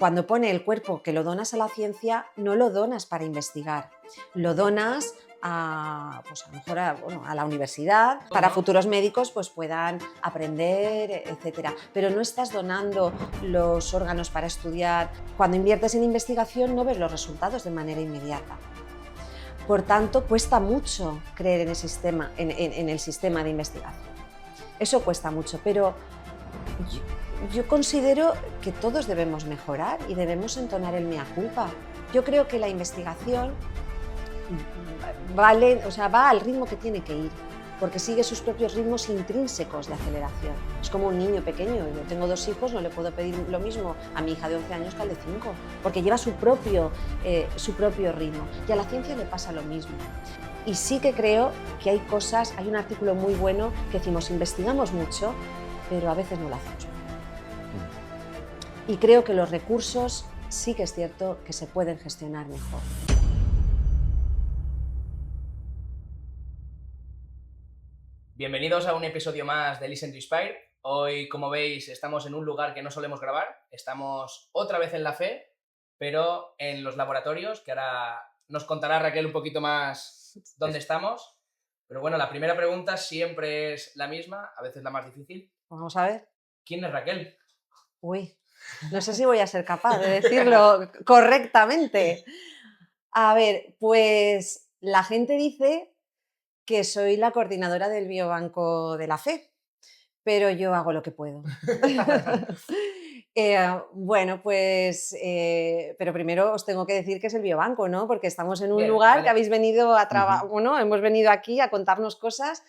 Cuando pone el cuerpo que lo donas a la ciencia, no lo donas para investigar, lo donas pues a lo mejor a la universidad, para futuros médicos pues puedan aprender, etcétera. Pero no estás donando los órganos para estudiar. Cuando inviertes en investigación no ves los resultados de manera inmediata. Por tanto, cuesta mucho creer en el sistema de investigación. Eso cuesta mucho, pero yo considero que todos debemos mejorar y debemos entonar el mea culpa. Yo creo que la investigación va al ritmo que tiene que ir, porque sigue sus propios ritmos intrínsecos de aceleración. Es como un niño pequeño. Yo tengo 2 hijos, no le puedo pedir lo mismo a mi hija de 11 años que al de 5, porque lleva su propio ritmo. Y a la ciencia le pasa lo mismo. Y sí que creo que hay un artículo muy bueno que decimos, investigamos mucho, pero a veces no lo hacemos bien. Y creo que los recursos sí que es cierto que se pueden gestionar mejor. Bienvenidos a un episodio más de Listen to Inspire. Hoy, como veis, estamos en un lugar que no solemos grabar. Estamos otra vez en la FE, pero en los laboratorios, que ahora nos contará Raquel un poquito más dónde estamos. Pero bueno, la primera pregunta siempre es la misma, a veces la más difícil. Vamos a ver. ¿Quién es Raquel? Uy, no sé si voy a ser capaz de decirlo correctamente. A ver, pues la gente dice que soy la coordinadora del biobanco de la FE, pero yo hago lo que puedo. Pero primero os tengo que decir que es el biobanco, ¿no? Porque estamos en un lugar vale. que habéis venido a trabajar, ¿no? Hemos venido aquí a contarnos cosas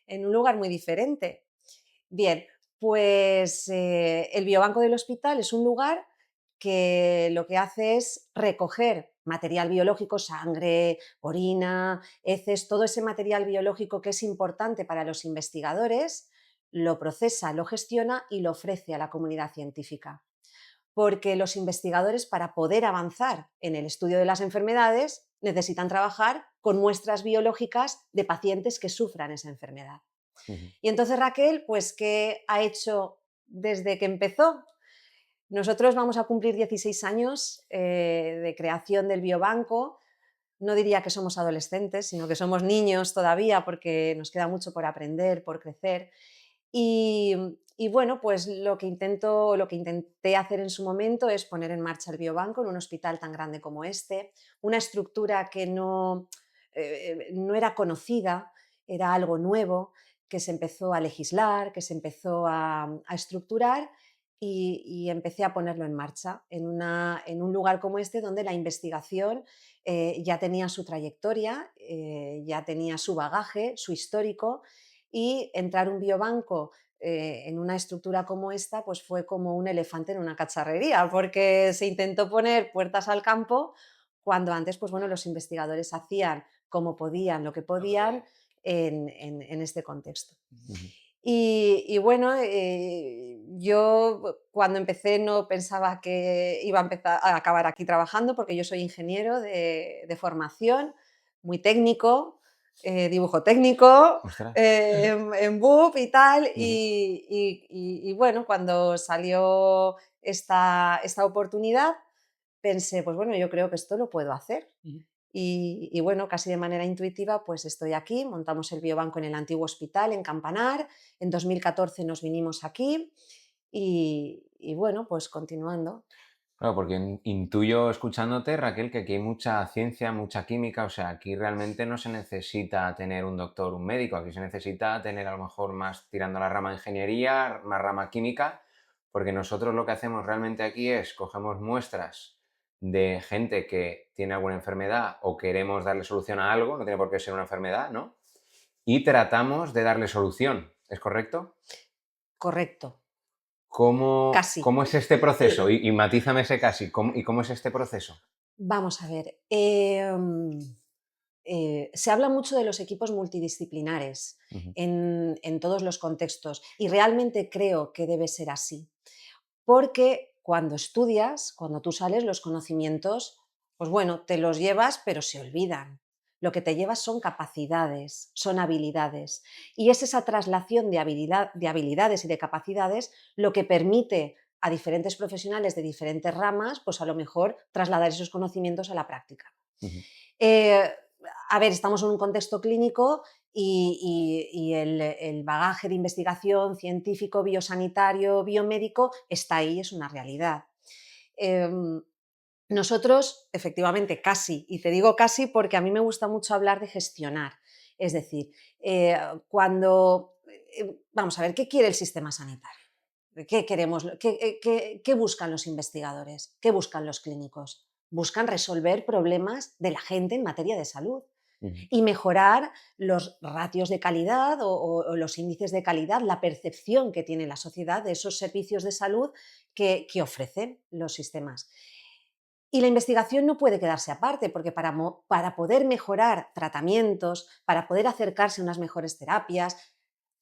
en un lugar muy diferente. Bien, pues el biobanco del hospital es un lugar que lo que hace es recoger material biológico, sangre, orina, heces, todo ese material biológico que es importante para los investigadores, lo procesa, lo gestiona y lo ofrece a la comunidad científica. Porque los investigadores, para poder avanzar en el estudio de las enfermedades, necesitan trabajar con muestras biológicas de pacientes que sufran esa enfermedad. Y entonces Raquel, pues, ¿qué ha hecho desde que empezó? Nosotros vamos a cumplir 16 años de creación del biobanco. No diría que somos adolescentes, sino que somos niños todavía, porque nos queda mucho por aprender, por crecer. Y bueno, pues lo que intenté hacer en su momento es poner en marcha el biobanco en un hospital tan grande como este, una estructura que no era conocida, era algo nuevo, que se empezó a legislar, que se empezó a estructurar y empecé a ponerlo en marcha en un lugar como este, donde la investigación ya tenía su trayectoria, ya tenía su bagaje, su histórico, y entrar un biobanco en una estructura como esta, pues fue como un elefante en una cacharrería, porque se intentó poner puertas al campo cuando antes, pues bueno, los investigadores hacían como podían, lo que podían en este contexto. Y bueno, yo cuando empecé no pensaba que iba a acabar aquí trabajando, porque yo soy ingeniero de formación, muy técnico, dibujo técnico, en BUP y tal, y bueno, cuando salió esta oportunidad, pensé, pues bueno, yo creo que esto lo puedo hacer. Y bueno, casi de manera intuitiva, pues estoy aquí, montamos el biobanco en el antiguo hospital, en Campanar, en 2014 nos vinimos aquí y bueno, pues continuando. Claro, porque intuyo escuchándote, Raquel, que aquí hay mucha ciencia, mucha química, o sea, aquí realmente no se necesita tener un doctor, un médico, aquí se necesita tener a lo mejor más tirando a la rama de ingeniería, más rama química, porque nosotros lo que hacemos realmente aquí es cogemos muestras de gente que tiene alguna enfermedad o queremos darle solución a algo, no tiene por qué ser una enfermedad, ¿no? Y tratamos de darle solución, ¿es correcto? Correcto, ¿Cómo, casi. cómo es este proceso? Y matízame ese casi. ¿Cómo es este proceso? Vamos a ver. Se habla mucho de los equipos multidisciplinares Ujú. en todos los contextos y realmente creo que debe ser así. Porque cuando estudias, cuando tú sales, los conocimientos, pues bueno, te los llevas, pero se olvidan. Lo que te llevas son capacidades, son habilidades. Y es esa traslación de habilidades y de capacidades lo que permite a diferentes profesionales de diferentes ramas, pues a lo mejor trasladar esos conocimientos a la práctica. Ujú. A ver, estamos en un contexto clínico y el bagaje de investigación científico, biosanitario, biomédico está ahí, es una realidad. Em, Nosotros, efectivamente, casi, y te digo casi porque a mí me gusta mucho hablar de gestionar. Es decir, vamos a ver, ¿qué quiere el sistema sanitario? ¿Qué queremos? ¿Qué buscan los investigadores? ¿Qué buscan los clínicos? Buscan resolver problemas de la gente en materia de salud Ujú. y mejorar los ratios de calidad o los índices de calidad, la percepción que tiene la sociedad de esos servicios de salud que ofrecen los sistemas. Y la investigación no puede quedarse aparte, porque para poder mejorar tratamientos, para poder acercarse a unas mejores terapias,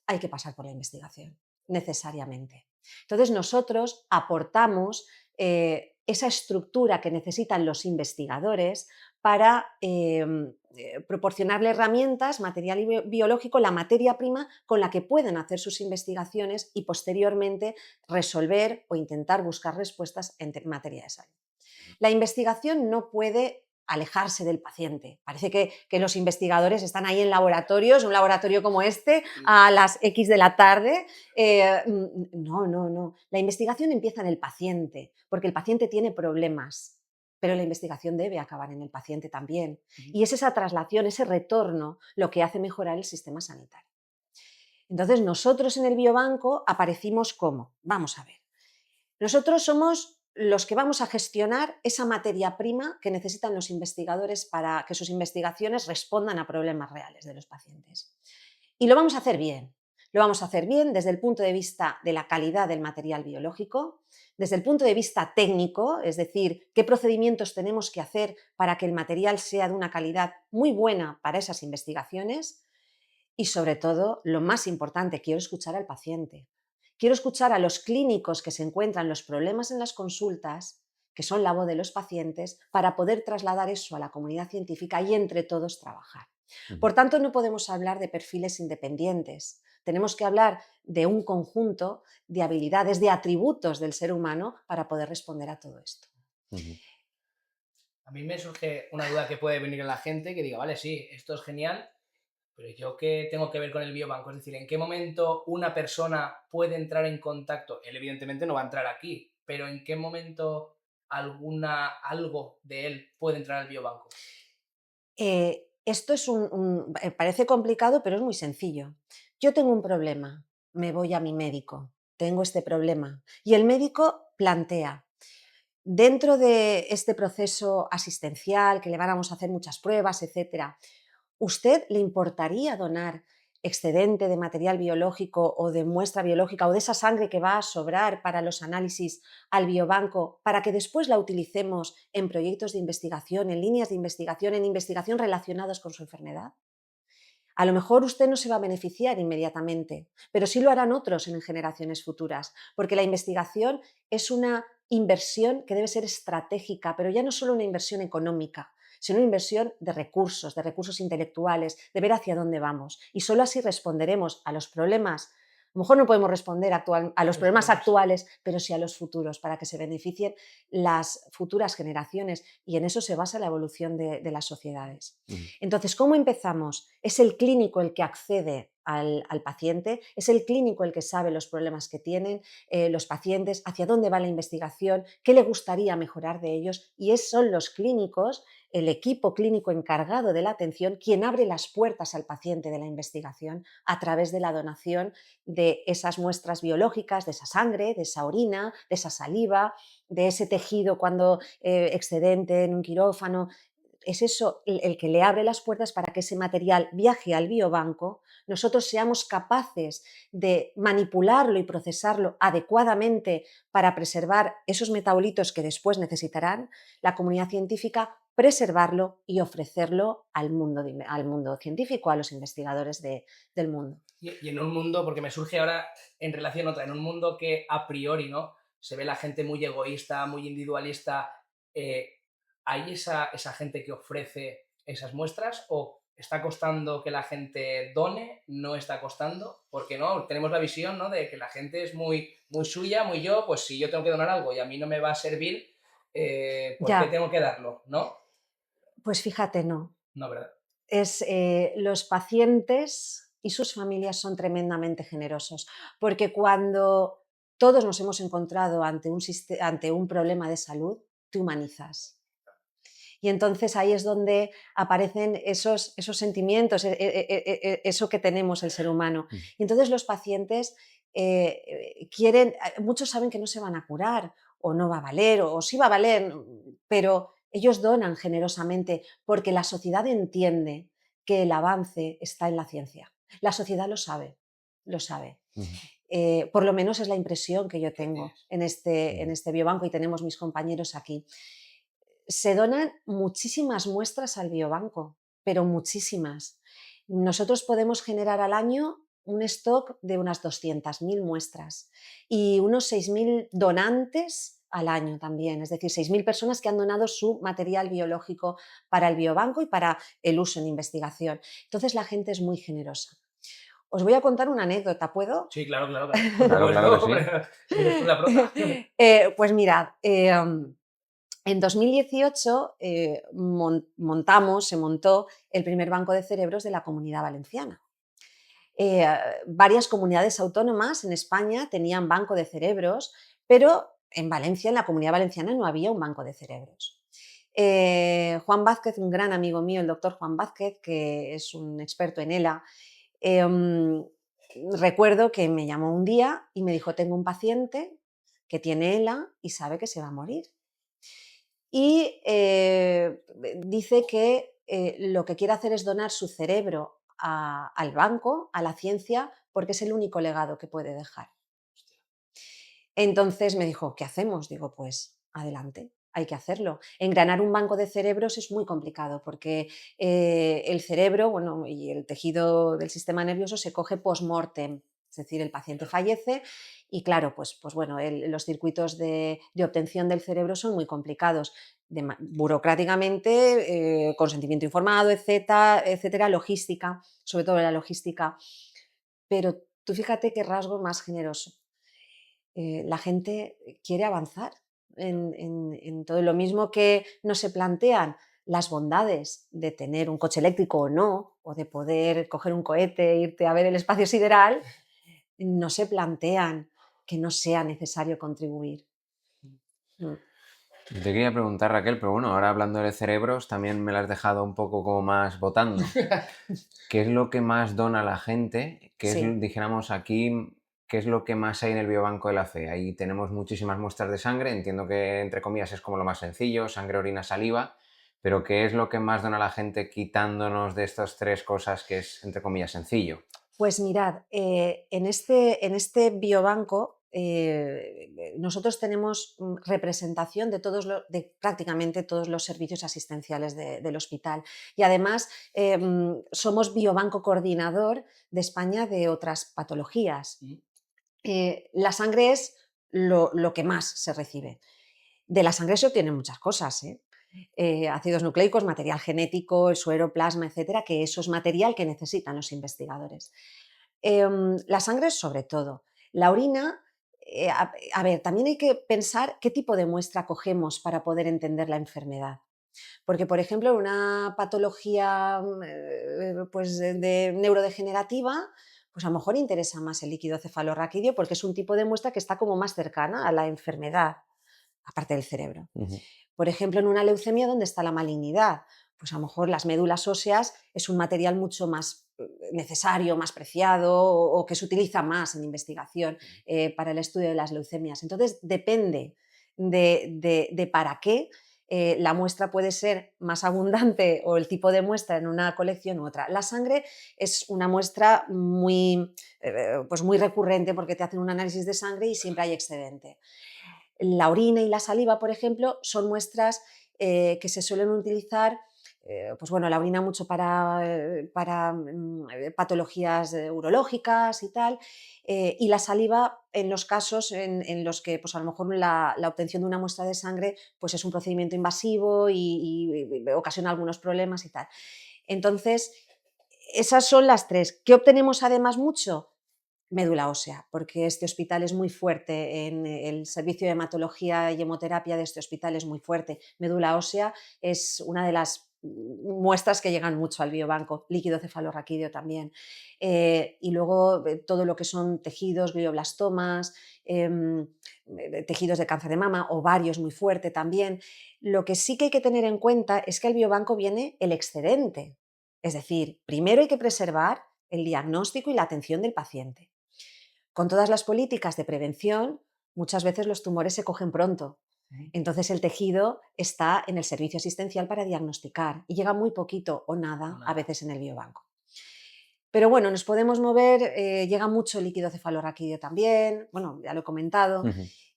hay que pasar por la investigación, necesariamente. Entonces nosotros aportamos esa estructura que necesitan los investigadores para proporcionarle herramientas, material biológico, la materia prima con la que pueden hacer sus investigaciones y posteriormente resolver o intentar buscar respuestas en materia de salud. La investigación no puede alejarse del paciente. Parece que los investigadores están ahí en laboratorios, un laboratorio como este, a las X de la tarde. No, no, no. La investigación empieza en el paciente, porque el paciente tiene problemas, pero la investigación debe acabar en el paciente también. Y es esa traslación, ese retorno, lo que hace mejorar el sistema sanitario. Entonces, nosotros en el biobanco aparecimos como, vamos a ver, nosotros somos los que vamos a gestionar esa materia prima que necesitan los investigadores para que sus investigaciones respondan a problemas reales de los pacientes. Y lo vamos a hacer bien. Lo vamos a hacer bien desde el punto de vista de la calidad del material biológico, desde el punto de vista técnico, es decir, qué procedimientos tenemos que hacer para que el material sea de una calidad muy buena para esas investigaciones y, sobre todo, lo más importante, quiero escuchar al paciente. Quiero escuchar a los clínicos que se encuentran los problemas en las consultas, que son la voz de los pacientes, para poder trasladar eso a la comunidad científica y entre todos trabajar. Ujú. Por tanto, no podemos hablar de perfiles independientes. Tenemos que hablar de un conjunto de habilidades, de atributos del ser humano para poder responder a todo esto. Ujú. A mí me surge una duda que puede venir en la gente que diga, vale, sí, esto es genial, pero ¿yo qué tengo que ver con el biobanco? Es decir, ¿en qué momento una persona puede entrar en contacto? Él evidentemente no va a entrar aquí, pero ¿en qué momento algo de él puede entrar al biobanco? Esto parece complicado, pero es muy sencillo. Yo tengo un problema, me voy a mi médico, tengo este problema, y el médico plantea, dentro de este proceso asistencial, que le vamos a hacer muchas pruebas, etcétera, ¿usted le importaría donar excedente de material biológico o de muestra biológica o de esa sangre que va a sobrar para los análisis al biobanco para que después la utilicemos en proyectos de investigación, en líneas de investigación, en investigación relacionados con su enfermedad? A lo mejor usted no se va a beneficiar inmediatamente, pero sí lo harán otros en generaciones futuras, porque la investigación es una inversión que debe ser estratégica, pero ya no solo una inversión económica, sino una inversión de recursos intelectuales, de ver hacia dónde vamos. Y solo así responderemos a los problemas. A lo mejor no podemos responder a los problemas actuales, pero sí a los futuros, para que se beneficien las futuras generaciones. Y en eso se basa la evolución de las sociedades. Ujú. Entonces, ¿cómo empezamos? Es el clínico el que accede al paciente, es el clínico el que sabe los problemas que tienen los pacientes, hacia dónde va la investigación, qué le gustaría mejorar de ellos, y son los clínicos, el equipo clínico encargado de la atención, quien abre las puertas al paciente de la investigación a través de la donación de esas muestras biológicas, de esa sangre, de esa orina, de esa saliva, de ese tejido cuando excedente en un quirófano. Es eso el que le abre las puertas para que ese material viaje al biobanco, nosotros seamos capaces de manipularlo y procesarlo adecuadamente para preservar esos metabolitos que después necesitarán la comunidad científica, preservarlo y ofrecerlo al mundo científico, a los investigadores del mundo. Y en un mundo, porque me surge ahora en relación a otra, en un mundo que a priori, ¿no? Se ve la gente muy egoísta, muy individualista, ¿hay esa gente que ofrece esas muestras o ¿Está costando que la gente done? ¿No está costando? Porque no, tenemos la visión, ¿no?, de que la gente es muy, muy suya, muy yo, pues si yo tengo que donar algo y a mí no me va a servir, ¿por qué Ya, tengo que darlo? ¿No? pues fíjate, no. No, ¿verdad? Los pacientes y sus familias son tremendamente generosos, porque cuando todos nos hemos encontrado ante un problema de salud, te humanizas. Y entonces ahí es donde aparecen esos sentimientos, eso que tenemos el ser humano. Mm. Y entonces los pacientes quieren, muchos saben que no se van a curar o no va a valer o sí va a valer, pero ellos donan generosamente porque la sociedad entiende que el avance está en la ciencia. La sociedad lo sabe, lo sabe. Ujú. Por lo menos es la impresión que yo ¿Qué tengo tienes? en Ujú. este biobanco y tenemos mis compañeros aquí. Se donan muchísimas muestras al biobanco, pero muchísimas. Nosotros podemos generar al año un stock de unas 200.000 muestras y unos 6.000 donantes al año también, es decir, 6.000 personas que han donado su material biológico para el biobanco y para el uso en investigación. Entonces la gente es muy generosa. Os voy a contar una anécdota, ¿puedo? Sí, claro, claro, claro. Por Claro, claro que supuesto, sí. hombre, eres tú la prota. Pues mirad, en 2018 se montó el primer banco de cerebros de la Comunidad Valenciana. Eh, Varias comunidades autónomas en España tenían banco de cerebros, pero en Valencia, en la Comunidad Valenciana, no había un banco de cerebros. Juan Vázquez, un gran amigo mío, el doctor Juan Vázquez, que es un experto en ELA, recuerdo que me llamó un día y me dijo, tengo un paciente que tiene ELA y sabe que se va a morir. Y dice que lo que quiere hacer es donar su cerebro al banco, a la ciencia, porque es el único legado que puede dejar. Entonces me dijo, ¿qué hacemos? Digo, pues adelante, hay que hacerlo. Engranar un banco de cerebros es muy complicado porque el cerebro, bueno, y el tejido del sistema nervioso se coge post-mortem, es decir, el paciente fallece y claro, pues bueno, los circuitos de obtención del cerebro son muy complicados. Burocráticamente, consentimiento informado, etcétera, etcétera, logística, sobre todo la logística. Pero tú fíjate qué rasgo más generoso. La gente quiere avanzar en todo lo mismo que no se plantean las bondades de tener un coche eléctrico o no, o de poder coger un cohete e irte a ver el espacio sideral, no se plantean que no sea necesario contribuir. Mm. Te quería preguntar, Raquel, pero bueno, ahora hablando de cerebros, también me la has dejado un poco como más votando. ¿Qué es lo que más dona la gente? ¿Qué es, Sí. dijéramos aquí, qué es lo que más hay en el biobanco de la fe? Ahí tenemos muchísimas muestras de sangre, entiendo que entre comillas es como lo más sencillo, sangre, orina, saliva, pero ¿qué es lo que más dona la gente quitándonos de estas tres cosas que es entre comillas sencillo? Pues mirad, en este biobanco nosotros tenemos representación de prácticamente todos los servicios asistenciales del hospital y además somos biobanco coordinador de España de otras patologías. La sangre es lo que más se recibe. De la sangre se obtienen muchas cosas, ¿eh? Ácidos nucleicos, material genético, el suero, plasma, etcétera, que eso es material que necesitan los investigadores. La sangre sobre todo. La orina, a ver, también hay que pensar qué tipo de muestra cogemos para poder entender la enfermedad. Porque, por ejemplo, en una patología pues de neurodegenerativa, pues a lo mejor interesa más el líquido cefalorraquídeo porque es un tipo de muestra que está como más cercana a la enfermedad, aparte del cerebro. Ujú. Por ejemplo, en una leucemia, ¿dónde está la malignidad? Pues a lo mejor las médulas óseas es un material mucho más necesario, más preciado o que se utiliza más en investigación para el estudio de las leucemias. Entonces, depende de para qué la muestra puede ser más abundante o el tipo de muestra en una colección u otra. La sangre es una muestra pues muy recurrente porque te hacen un análisis de sangre y siempre hay excedente. La orina y la saliva, por ejemplo, son muestras que se suelen utilizar, pues bueno, la orina mucho para patologías urológicas y tal, y la saliva en los casos en los que pues a lo mejor la obtención de una muestra de sangre pues es un procedimiento invasivo y ocasiona algunos problemas y tal. Entonces, esas son las tres. ¿Qué obtenemos además mucho? Médula ósea, porque este hospital es muy fuerte, en el servicio de hematología y hemoterapia de este hospital es muy fuerte. Médula ósea es una de las muestras que llegan mucho al biobanco, líquido cefalorraquídeo también. Y luego todo lo que son tejidos, glioblastomas, tejidos de cáncer de mama, ovarios muy fuerte también. Lo que sí que hay que tener en cuenta es que al biobanco viene el excedente. Es decir, primero hay que preservar el diagnóstico y la atención del paciente. Con todas las políticas de prevención, muchas veces los tumores se cogen pronto. Entonces el tejido está en el servicio asistencial para diagnosticar y llega muy poquito o nada a veces en el biobanco. Pero bueno, nos podemos mover, llega mucho líquido cefalorraquídeo también, bueno, ya lo he comentado.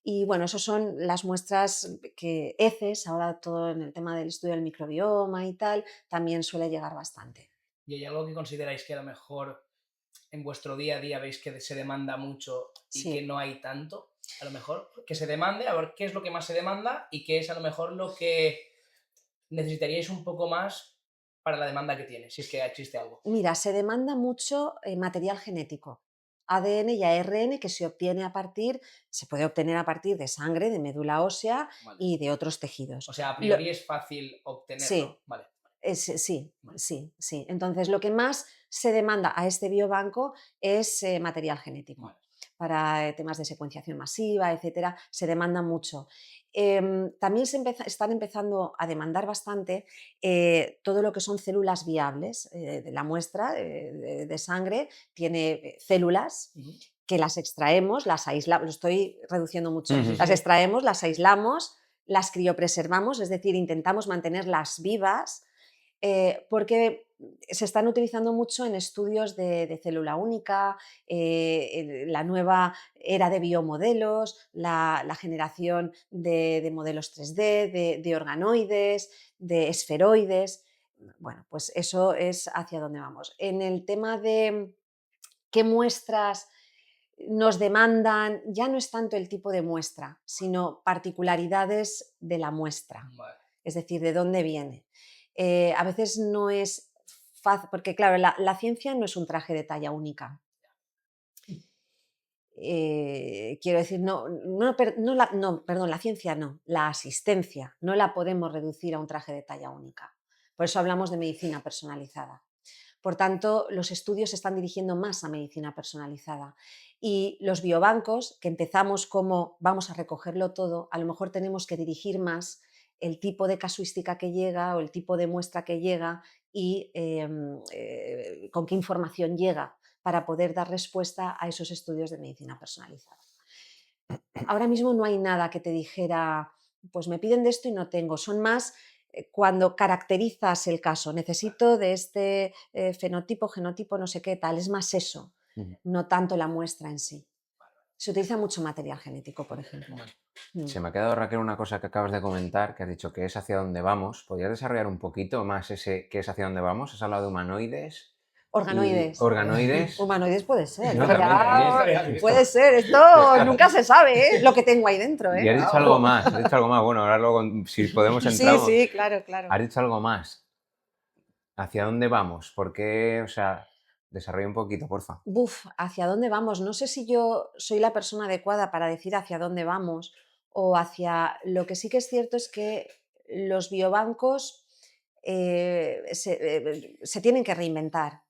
Y bueno, esas son las muestras que heces, ahora todo en el tema del estudio del microbioma y tal, también suele llegar bastante. ¿Y hay algo que consideráis que a lo mejor en vuestro día a día veis que se demanda mucho y Sí. que no hay tanto? A lo mejor que se demande, a ver qué es lo que más se demanda y qué es a lo mejor lo que necesitaríais un poco más para la demanda que tiene, si es que existe algo. Mira, se demanda mucho material genético, ADN y ARN que se puede obtener a partir de sangre, de médula ósea Vale. y de otros tejidos. O sea, a priori es fácil obtenerlo. Sí. Vale. Sí, Vale. sí. Entonces, lo que más se demanda a este biobanco es material genético. Vale. Para temas de secuenciación masiva, etcétera, se demanda mucho. También están empezando a demandar bastante todo lo que son células viables. La muestra de sangre tiene células que las extraemos, las aislamos, lo estoy reduciendo mucho, las extraemos, las aislamos, las criopreservamos, es decir, intentamos mantenerlas vivas, porque se están utilizando mucho en estudios de célula única, la nueva era de biomodelos, la generación de modelos 3D, de organoides, de esferoides. Bueno, pues eso es hacia dónde vamos. En el tema de qué muestras nos demandan, ya no es tanto el tipo de muestra, sino particularidades de la muestra, Vale. es decir, de dónde viene. A veces no es fácil, porque claro, la ciencia no es un traje de talla única. Quiero decir, perdón, la ciencia no, la asistencia no la podemos reducir a un traje de talla única. Por eso hablamos de medicina personalizada. Por tanto, los estudios se están dirigiendo más a medicina personalizada. Y los biobancos, que empezamos como vamos a recogerlo todo, a lo mejor tenemos que dirigir más el tipo de casuística que llega o el tipo de muestra que llega y con qué información llega para poder dar respuesta a esos estudios de medicina personalizada. Ahora mismo no hay nada que te dijera, pues me piden de esto y no tengo, son más cuando caracterizas el caso, necesito de este fenotipo, genotipo, no sé qué tal, es más eso, no tanto la muestra en sí. Se utiliza mucho material genético, por ejemplo. Se me ha quedado, Raquel, una cosa que acabas de comentar, que has dicho que es hacia dónde vamos. ¿Podrías desarrollar un poquito más ese qué es hacia dónde vamos? Has hablado de humanoides. Organoides. Organoides. Humanoides puede ser. No, también. Puede ser, esto nunca se sabe, lo que tengo ahí dentro. Y has dicho algo más, has dicho algo más. Bueno, ahora luego, si podemos entrar. Sí, claro. Has dicho algo más. ¿Hacia dónde vamos? ¿Por qué? O sea, desarrolla un poquito, porfa. ¿Hacia dónde vamos? No sé si yo soy la persona adecuada para decir hacia dónde vamos o hacia... Lo que sí que es cierto es que los biobancos se tienen que reinventar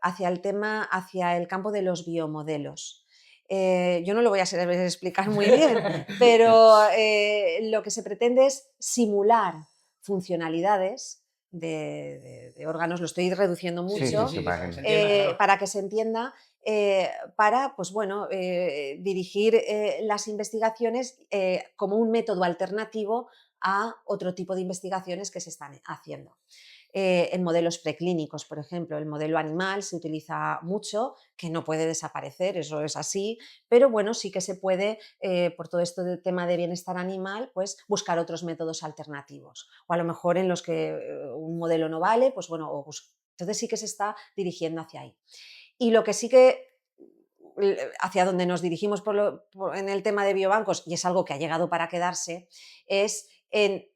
hacia el campo de los biomodelos. Yo no lo voy a saber explicar muy bien, pero lo que se pretende es simular funcionalidades de órganos, lo estoy reduciendo mucho, para que se entienda, para pues bueno, dirigir las investigaciones como un método alternativo a otro tipo de investigaciones que se están haciendo. En modelos preclínicos, por ejemplo, el modelo animal se utiliza mucho, que no puede desaparecer, eso es así, pero bueno, sí que se puede, por todo esto del tema de bienestar animal, pues buscar otros métodos alternativos. O a lo mejor en los que un modelo no vale, pues bueno, entonces sí que se está dirigiendo hacia ahí. Y lo que sí que hacia donde nos dirigimos en el tema de biobancos, y es algo que ha llegado para quedarse, es en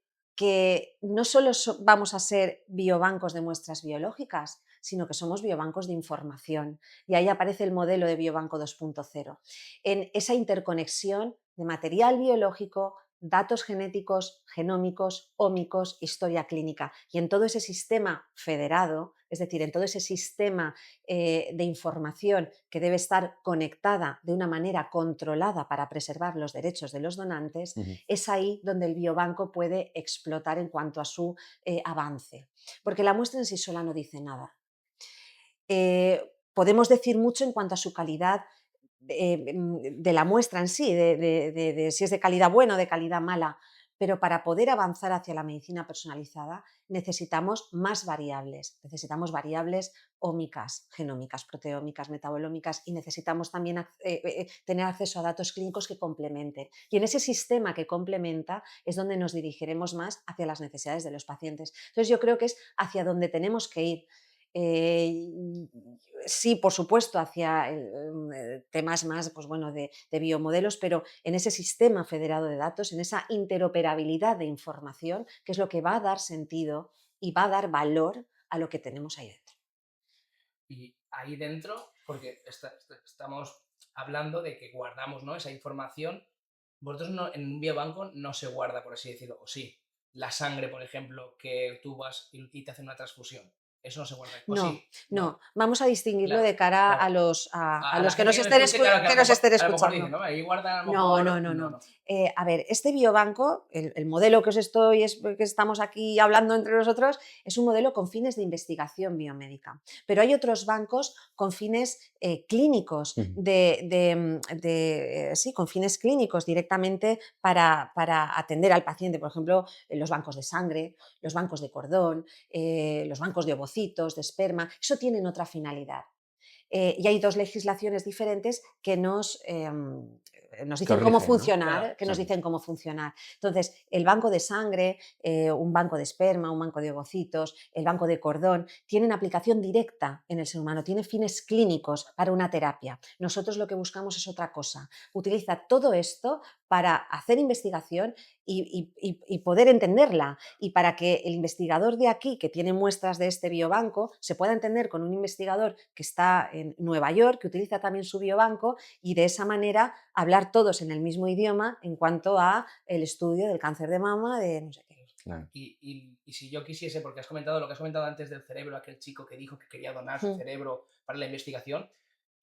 que no solo vamos a ser biobancos de muestras biológicas, sino que somos biobancos de información. Y ahí aparece el modelo de biobanco 2.0, en esa interconexión de material biológico, datos genéticos, genómicos, ómicos, historia clínica. Y en todo ese sistema federado, es decir, en todo ese sistema de información que debe estar conectada de una manera controlada para preservar los derechos de los donantes, es ahí donde el biobanco puede explotar en cuanto a su avance. Porque la muestra en sí sola no dice nada. Podemos decir mucho en cuanto a su calidad de la muestra en sí, de si es de calidad buena o de calidad mala, pero para poder avanzar hacia la medicina personalizada necesitamos más variables, necesitamos variables ómicas, genómicas, proteómicas, metabolómicas y necesitamos también tener acceso a datos clínicos que complementen. Y en ese sistema que complementa es donde nos dirigiremos más hacia las necesidades de los pacientes. Entonces yo creo que es hacia donde tenemos que ir. Sí, por supuesto, hacia temas más pues bueno, de biomodelos, pero en ese sistema federado de datos, en esa interoperabilidad de información, que es lo que va a dar sentido y va a dar valor a lo que tenemos ahí dentro. Y ahí dentro, porque estamos hablando de que guardamos, ¿no?, esa información. Vosotros en un biobanco no se guarda, por así decirlo, o sí, la sangre, por ejemplo, que tú vas y te hacen una transfusión. Eso no se guarda. ¿O sí? No. Vamos a distinguirlo Claro, de cara claro. a A la los que gente nos que me estén, escuche, claro, que que nos estén a lo mejor escuchando. dicen, ¿no? Ahí guardan a lo No. mejor... A ver, este biobanco, el modelo que estamos aquí hablando entre nosotros, es un modelo con fines de investigación biomédica. Pero hay otros bancos con fines clínicos, sí, con fines clínicos directamente para atender al paciente. Por ejemplo, los bancos de sangre, los bancos de cordón, los bancos de ovocitos, de esperma, eso tienen otra finalidad. Y hay dos legislaciones diferentes que nos dicen cómo funcionar, Claro, que nos dicen cómo funcionar. Entonces, el banco de sangre, un banco de esperma, un banco de ovocitos, el banco de cordón, tienen aplicación directa en el ser humano, tienen fines clínicos para una terapia. Nosotros lo que buscamos es otra cosa. Utiliza todo esto para hacer investigación y poder entenderla, y para que el investigador de aquí, que tiene muestras de este biobanco, se pueda entender con un investigador que está en Nueva York, que utiliza también su biobanco, y de esa manera hablar todos en el mismo idioma en cuanto a el estudio del cáncer de mama, de no sé qué. Claro. Y si yo quisiese, porque has comentado lo que has comentado antes del cerebro, aquel chico que dijo que quería donar su cerebro para la investigación,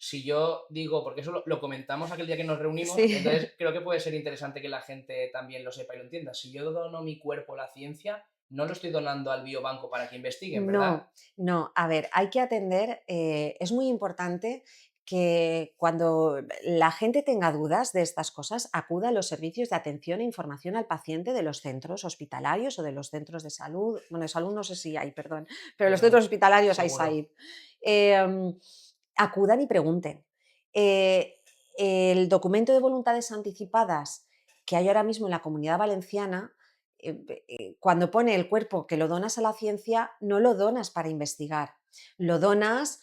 si yo digo, porque eso lo comentamos aquel día que nos reunimos, Sí. entonces creo que puede ser interesante que la gente también lo sepa y lo entienda. Si yo dono mi cuerpo a la ciencia, no lo estoy donando al biobanco para que investiguen, ¿verdad? No, a ver, hay que atender, es muy importante que cuando la gente tenga dudas de estas cosas, acuda a los servicios de atención e información al paciente de los centros hospitalarios o de los centros de salud. Bueno, de salud no sé si hay, perdón, pero en los centros hospitalarios hay seguro. SAID. Acudan y pregunten. El documento de voluntades anticipadas que hay ahora mismo en la Comunidad Valenciana, cuando pone el cuerpo que lo donas a la ciencia, no lo donas para investigar, lo donas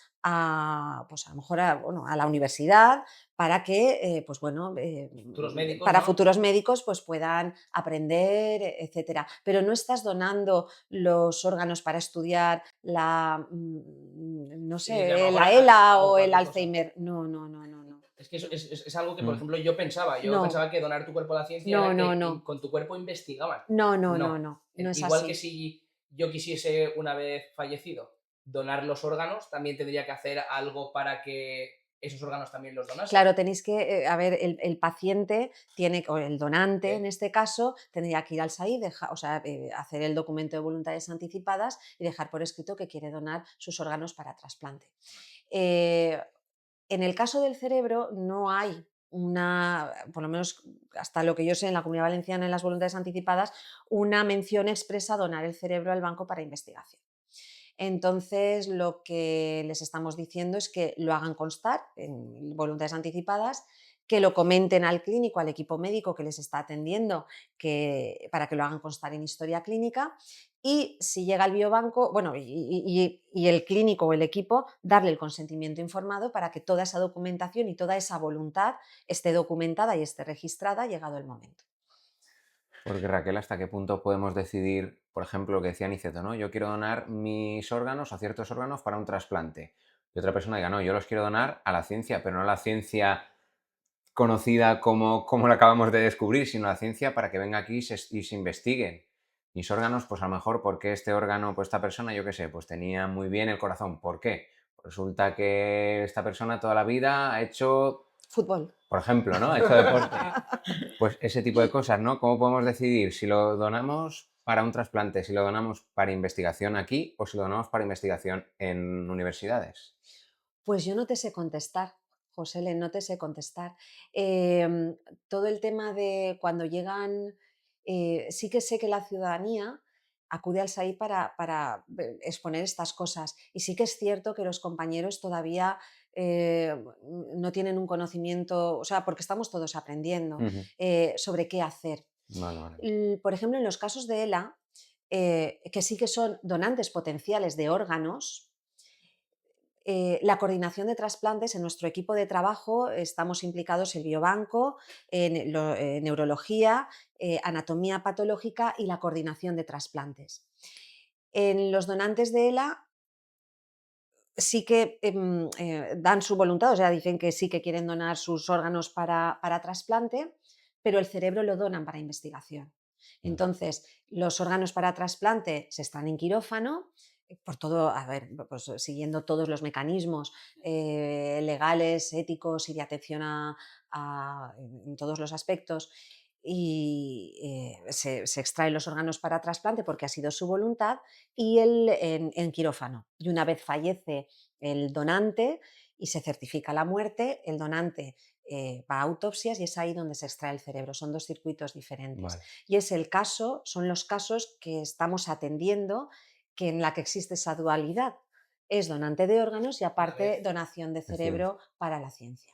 pues a lo mejor a la universidad para que Futuros médicos, para ¿no? futuros médicos pues puedan aprender, etcétera. Pero no estás donando los órganos para estudiar no Sí, que a lo sé, mejor la ELA hago o el cualquier cosa. Alzheimer. No. Es que eso es algo que, por ejemplo, yo pensaba. Yo No, pensaba que donar tu cuerpo a la ciencia no, era no, que no. con tu cuerpo investigaban. No es Igual que así. si yo quisiese, una vez fallecido, donar los órganos, también tendría que hacer algo para que esos órganos también los donase. Claro, tenéis que, a ver, el paciente tiene, o el donante en este caso, tendría que ir al SAID, hacer el documento de voluntades anticipadas y dejar por escrito que quiere donar sus órganos para trasplante. En el caso del cerebro no hay por lo menos hasta lo que yo sé en la Comunidad Valenciana en las voluntades anticipadas, una mención expresa a donar el cerebro al banco para investigación. Entonces, lo que les estamos diciendo es que lo hagan constar en voluntades anticipadas, que lo comenten al clínico, al equipo médico que les está atendiendo, para que lo hagan constar en historia clínica, y si llega al biobanco, y el clínico o el equipo, darle el consentimiento informado para que toda esa documentación y toda esa voluntad esté documentada y esté registrada llegado el momento. Porque Raquel, ¿hasta qué punto podemos decidir, por ejemplo, lo que decía Niceto, ¿no? Yo quiero donar mis órganos o ciertos órganos para un trasplante. Y otra persona diga, no, yo los quiero donar a la ciencia, pero no a la ciencia conocida como la acabamos de descubrir, sino la ciencia para que venga aquí y se investiguen. Mis órganos, pues a lo mejor, ¿por qué este órgano, pues esta persona, yo qué sé, pues tenía muy bien el corazón? ¿Por qué? Resulta que esta persona toda la vida ha hecho, Fútbol. por ejemplo, ¿no? Ha hecho deporte. Pues ese tipo de cosas, ¿no? ¿Cómo podemos decidir si lo donamos para un trasplante, si lo donamos para investigación aquí o si lo donamos para investigación en universidades? Pues yo no te sé contestar, José, no te sé contestar. Todo el tema de cuando llegan, sí que sé que la ciudadanía acude al SAI para exponer estas cosas. Y sí que es cierto que los compañeros todavía no tienen un conocimiento, o sea, porque estamos todos aprendiendo Ujú. sobre qué hacer. Vale, vale. Por ejemplo, en los casos de ELA, que sí que son donantes potenciales de órganos, la coordinación de trasplantes, en nuestro equipo de trabajo estamos implicados el biobanco, neurología, anatomía patológica y la coordinación de trasplantes. En los donantes de ELA sí que dan su voluntad, o sea, dicen que sí que quieren donar sus órganos para trasplante, pero el cerebro lo donan para investigación. Vale. Entonces, los órganos para trasplante se están en quirófano, por todo, a ver, pues siguiendo todos los mecanismos legales, éticos y de atención en todos los aspectos, y se extraen los órganos para trasplante porque ha sido su voluntad y en quirófano. Y una vez fallece el donante y se certifica la muerte, el donante va a autopsias y es ahí donde se extrae el cerebro. Son dos circuitos diferentes. Vale. Y son los casos que estamos atendiendo, que en la que existe esa dualidad. Es donante de órganos y A la aparte vez. donación de De ciencia. cerebro para la ciencia.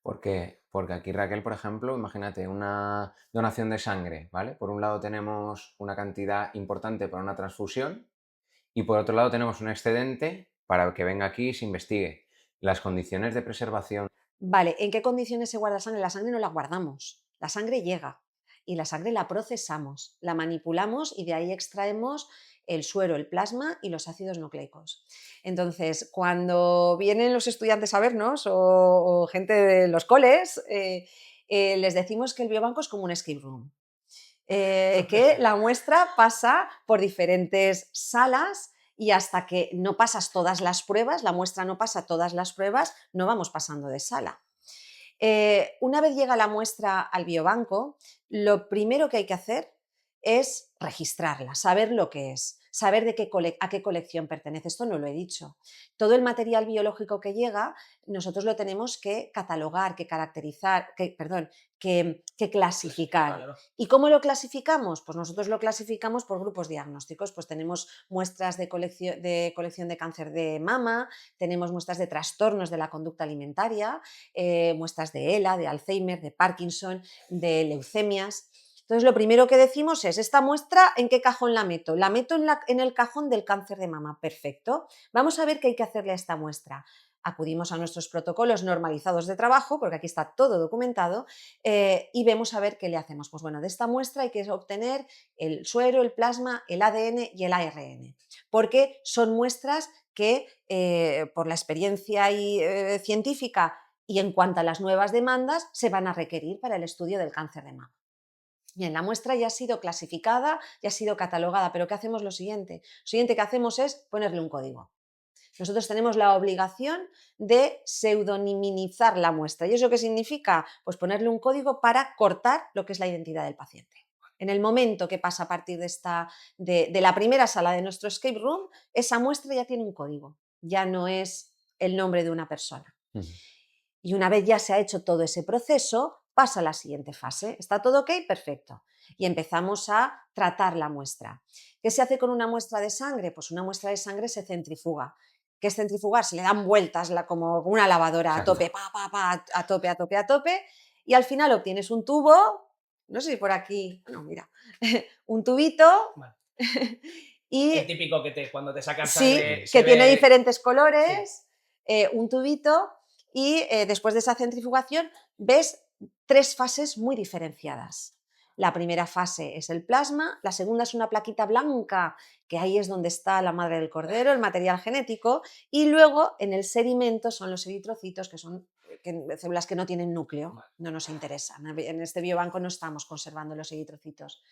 Porque aquí Raquel, por ejemplo, imagínate una donación de sangre, ¿vale? Por un lado tenemos una cantidad importante para una transfusión y por otro lado tenemos un excedente para que venga aquí y se investigue. Las condiciones de preservación. Vale, ¿en qué condiciones se guarda la sangre? La sangre no la guardamos, la sangre llega y la sangre la procesamos, la manipulamos y de ahí extraemos el suero, el plasma y los ácidos nucleicos. Entonces, cuando vienen los estudiantes a vernos o gente de los coles, les decimos que el biobanco es como un escape room. Que la muestra pasa por diferentes salas y hasta que no pasas todas las pruebas, la muestra no pasa todas las pruebas, no vamos pasando de sala. Una vez llega la muestra al biobanco, lo primero que hay que hacer es registrarla, saber lo que es, saber a qué colección pertenece. Esto no lo he dicho. Todo el material biológico que llega, nosotros lo tenemos que catalogar, que caracterizar, que clasificar. Claro. ¿Y cómo lo clasificamos? Pues nosotros lo clasificamos por grupos diagnósticos. Pues tenemos muestras de colección de cáncer de mama, tenemos muestras de trastornos de la conducta alimentaria, muestras de ELA, de Alzheimer, de Parkinson, de leucemias. Entonces, lo primero que decimos es, ¿esta muestra en qué cajón la meto? La meto en el cajón del cáncer de mama. Perfecto. Vamos a ver qué hay que hacerle a esta muestra. Acudimos a nuestros protocolos normalizados de trabajo, porque aquí está todo documentado, y vemos a ver qué le hacemos. Pues bueno, de esta muestra hay que obtener el suero, el plasma, el ADN y el ARN, porque son muestras que, por la experiencia científica y en cuanto a las nuevas demandas, se van a requerir para el estudio del cáncer de mama. Bien, la muestra ya ha sido clasificada, ya ha sido catalogada, pero ¿qué hacemos? Lo siguiente que hacemos es ponerle un código. Nosotros tenemos la obligación de pseudonimizar la muestra. ¿Y eso qué significa? Pues ponerle un código para cortar lo que es la identidad del paciente. En el momento que pasa a partir de la primera sala de nuestro escape room, esa muestra ya tiene un código, ya no es el nombre de una persona. Ujú. Y una vez ya se ha hecho todo ese proceso, pasa a la siguiente fase. ¿Está todo ok? Perfecto. Y empezamos a tratar la muestra. ¿Qué se hace con una muestra de sangre? Pues una muestra de sangre se centrifuga. ¿Qué es centrifugar? Se le dan vueltas como una lavadora a tope, a tope, a tope, a tope, y al final obtienes un tubo, no sé si por aquí, no, mira, un tubito, Vale. y El típico cuando te sacan sí, sangre que tiene diferentes Sí. colores, un tubito, y después de esa centrifugación ves 3 fases muy diferenciadas. La primera fase es el plasma, la segunda es una plaquita blanca, que ahí es donde está la madre del cordero, el material genético, y luego en el sedimento son los eritrocitos, que son células que no tienen núcleo, no nos interesan. En este biobanco no estamos conservando los eritrocitos.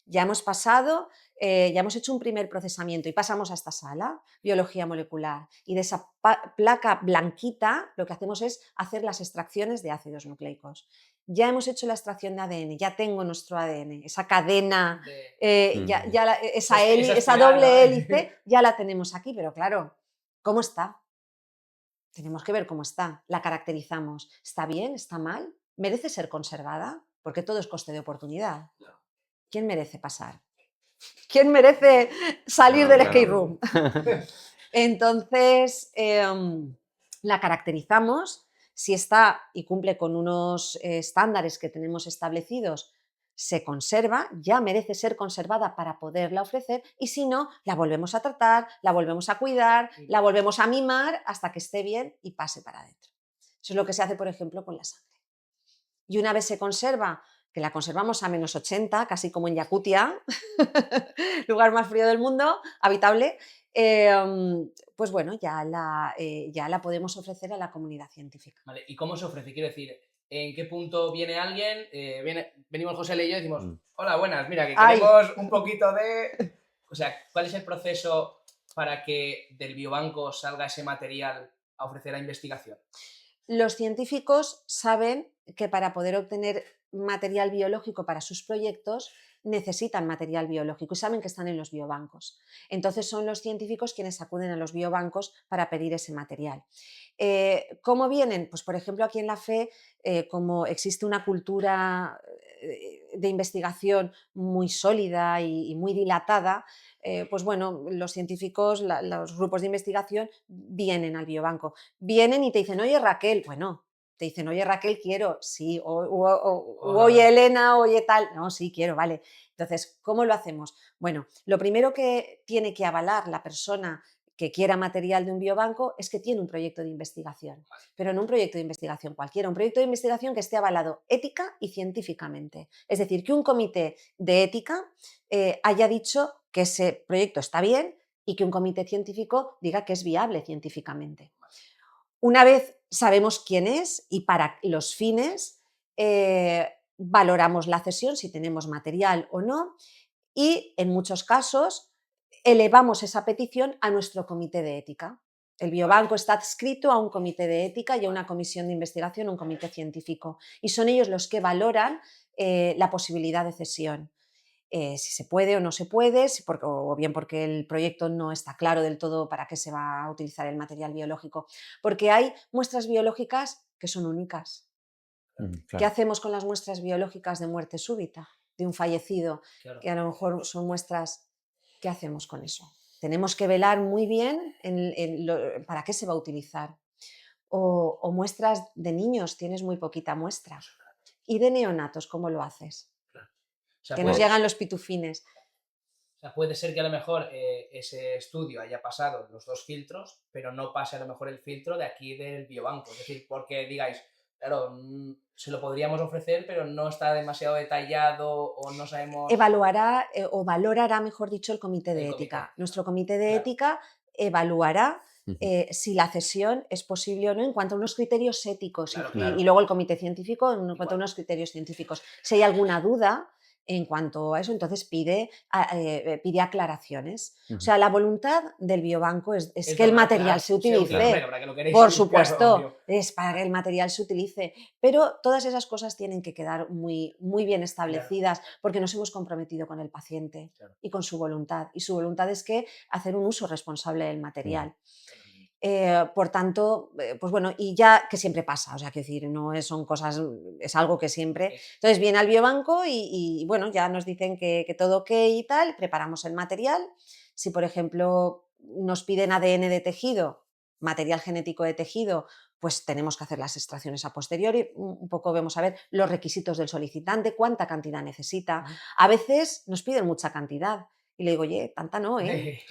Ya hemos pasado, ya hemos hecho un primer procesamiento y pasamos a esta sala, biología molecular, y de esa placa blanquita lo que hacemos es hacer las extracciones de ácidos nucleicos. Ya hemos hecho la extracción de ADN, ya tengo nuestro ADN, esa cadena, esa doble hélice, ya la tenemos aquí, pero claro, ¿cómo está? Tenemos que ver cómo está, la caracterizamos. ¿Está bien? ¿Está mal? ¿Merece ser conservada? Porque todo es coste de oportunidad. ¿Quién merece pasar? ¿Quién merece salir del escape room? Entonces, la caracterizamos. Si está y cumple con unos estándares que tenemos establecidos, se conserva, ya merece ser conservada para poderla ofrecer, y si no, la volvemos a tratar, la volvemos a cuidar, la volvemos a mimar hasta que esté bien y pase para adentro. Eso es lo que se hace, por ejemplo, con la sangre. Y una vez se conserva, que la conservamos a -80, casi como en Yakutia, lugar más frío del mundo, habitable, pues bueno, ya la podemos ofrecer a la comunidad científica. Vale, ¿y cómo se ofrece? Quiero decir, ¿en qué punto viene alguien? Venimos José y yo y decimos, hola, buenas, mira, que queremos un poquito de... O sea, ¿cuál es el proceso para que del biobanco salga ese material a ofrecer a investigación? Los científicos saben que para poder obtener material biológico para sus proyectos necesitan material biológico y saben que están en los biobancos. Entonces son los científicos quienes acuden a los biobancos para pedir ese material. ¿Cómo vienen? Pues por ejemplo aquí en la FE, como existe una cultura de investigación muy sólida y muy dilatada, pues bueno, los científicos, los grupos de investigación vienen al biobanco. Vienen y te dicen, oye Raquel, bueno, te dicen, oye Raquel, quiero, sí, oye Elena, oye tal, no, sí, quiero, vale. Entonces, ¿cómo lo hacemos? Bueno, lo primero que tiene que avalar la persona que quiera material de un biobanco es que tiene un proyecto de investigación, pero no un proyecto de investigación cualquiera, un proyecto de investigación que esté avalado ética y científicamente. Es decir, que un comité de ética haya dicho que ese proyecto está bien y que un comité científico diga que es viable científicamente. Una vez sabemos quién es y para los fines, valoramos la cesión, si tenemos material o no, y en muchos casos elevamos esa petición a nuestro comité de ética. El biobanco está adscrito a un comité de ética y a una comisión de investigación, un comité científico, y son ellos los que valoran la posibilidad de cesión. Si se puede o no se puede, o bien porque el proyecto no está claro del todo para qué se va a utilizar el material biológico, porque hay muestras biológicas que son únicas. Claro. ¿Qué hacemos con las muestras biológicas de muerte súbita, de un fallecido, Claro. que a lo mejor son muestras? ¿Qué hacemos con eso? Tenemos que velar muy bien para qué se va a utilizar. O muestras de niños, tienes muy poquita muestra. ¿Y de neonatos cómo lo haces? O sea, Que nos llegan los pitufines. O sea, puede ser que a lo mejor ese estudio haya pasado los 2 filtros, pero no pase a lo mejor el filtro de aquí del biobanco. Es decir, porque digáis, claro, se lo podríamos ofrecer, pero no está demasiado detallado o no sabemos... Evaluará o valorará, mejor dicho, el comité de ética. Nuestro comité de ética evaluará si la cesión es posible o no en cuanto a unos criterios éticos y luego el comité científico en cuanto a unos criterios científicos. Si hay alguna duda en cuanto a eso, entonces pide aclaraciones. O sea, la voluntad del biobanco es que el material se utilice. Por supuesto, es para que el material se utilice. Pero todas esas cosas tienen que quedar muy, muy bien establecidas porque nos hemos comprometido con el paciente y con su voluntad. Y su voluntad es que hacer un uso responsable del material. Por tanto, pues bueno, y ya que siempre pasa, o sea, que decir, no son cosas, es algo que siempre. Entonces viene al biobanco y bueno, ya nos dicen que todo ok y tal, preparamos el material. Si, por ejemplo, nos piden ADN de tejido, material genético de tejido, pues tenemos que hacer las extracciones a posteriori, un poco vemos a ver los requisitos del solicitante, cuánta cantidad necesita. A veces nos piden mucha cantidad y le digo, oye, tanta no, ¿eh?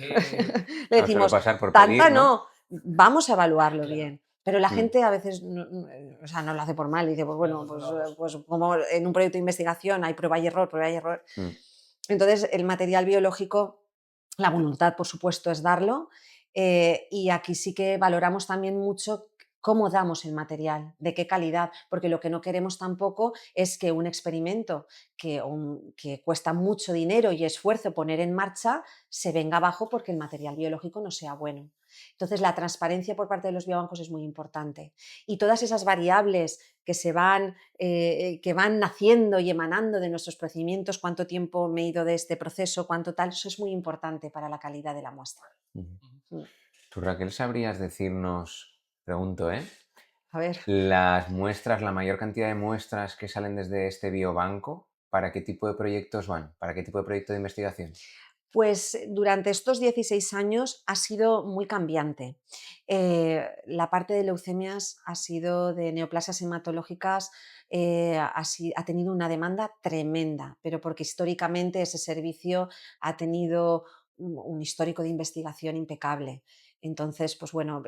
Le decimos, pasar por tanta pedir, ¿no? no. Vamos a evaluarlo bien, Pero la gente a veces o sea, no lo hace por mal, dice, pues bueno, pues como en un proyecto de investigación hay prueba y error, prueba y error. Entonces, el material biológico, la voluntad, por supuesto, es darlo, y aquí sí que valoramos también mucho cómo damos el material, de qué calidad, porque lo que no queremos tampoco es que un experimento que cuesta mucho dinero y esfuerzo poner en marcha se venga abajo porque el material biológico no sea bueno. Entonces, la transparencia por parte de los biobancos es muy importante. Y todas esas variables que van naciendo y emanando de nuestros procedimientos, cuánto tiempo me he ido de este proceso, cuánto tal, eso es muy importante para la calidad de la muestra. ¿Tú, Raquel, sabrías decirnos, pregunto, A ver. las muestras, la mayor cantidad de muestras que salen desde este biobanco, ¿para qué tipo de proyectos van? ¿Para qué tipo de proyecto de investigación? Pues durante estos 16 años ha sido muy cambiante. La parte de leucemias ha sido de neoplasias hematológicas, ha tenido una demanda tremenda, pero porque históricamente ese servicio ha tenido un histórico de investigación impecable. Entonces, pues bueno,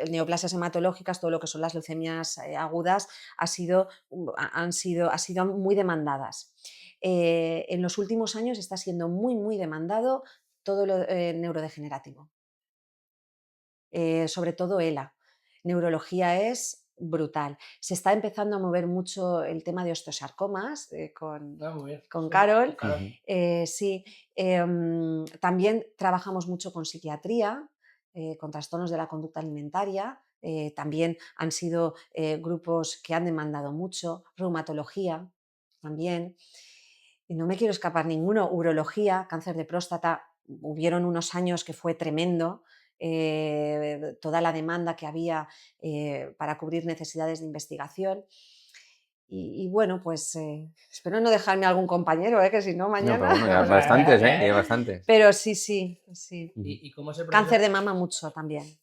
neoplasias hematológicas, todo lo que son las leucemias agudas, han sido muy demandadas. En los últimos años está siendo muy demandado todo lo neurodegenerativo, sobre todo ELA. Neurología es brutal. Se está empezando a mover mucho el tema de osteosarcomas con Carol. Sí. También trabajamos mucho con psiquiatría, con trastornos de la conducta alimentaria. También han sido grupos que han demandado mucho, reumatología también. Y no me quiero escapar ninguno, urología, cáncer de próstata, hubieron unos años que fue tremendo, toda la demanda que había para cubrir necesidades de investigación. Y bueno, pues espero no dejarme algún compañero, que si no No, mañana... pero bueno, ya bastantes, ya bastantes. Pero sí. ¿Y cómo es el proceso? Cáncer de mama mucho también.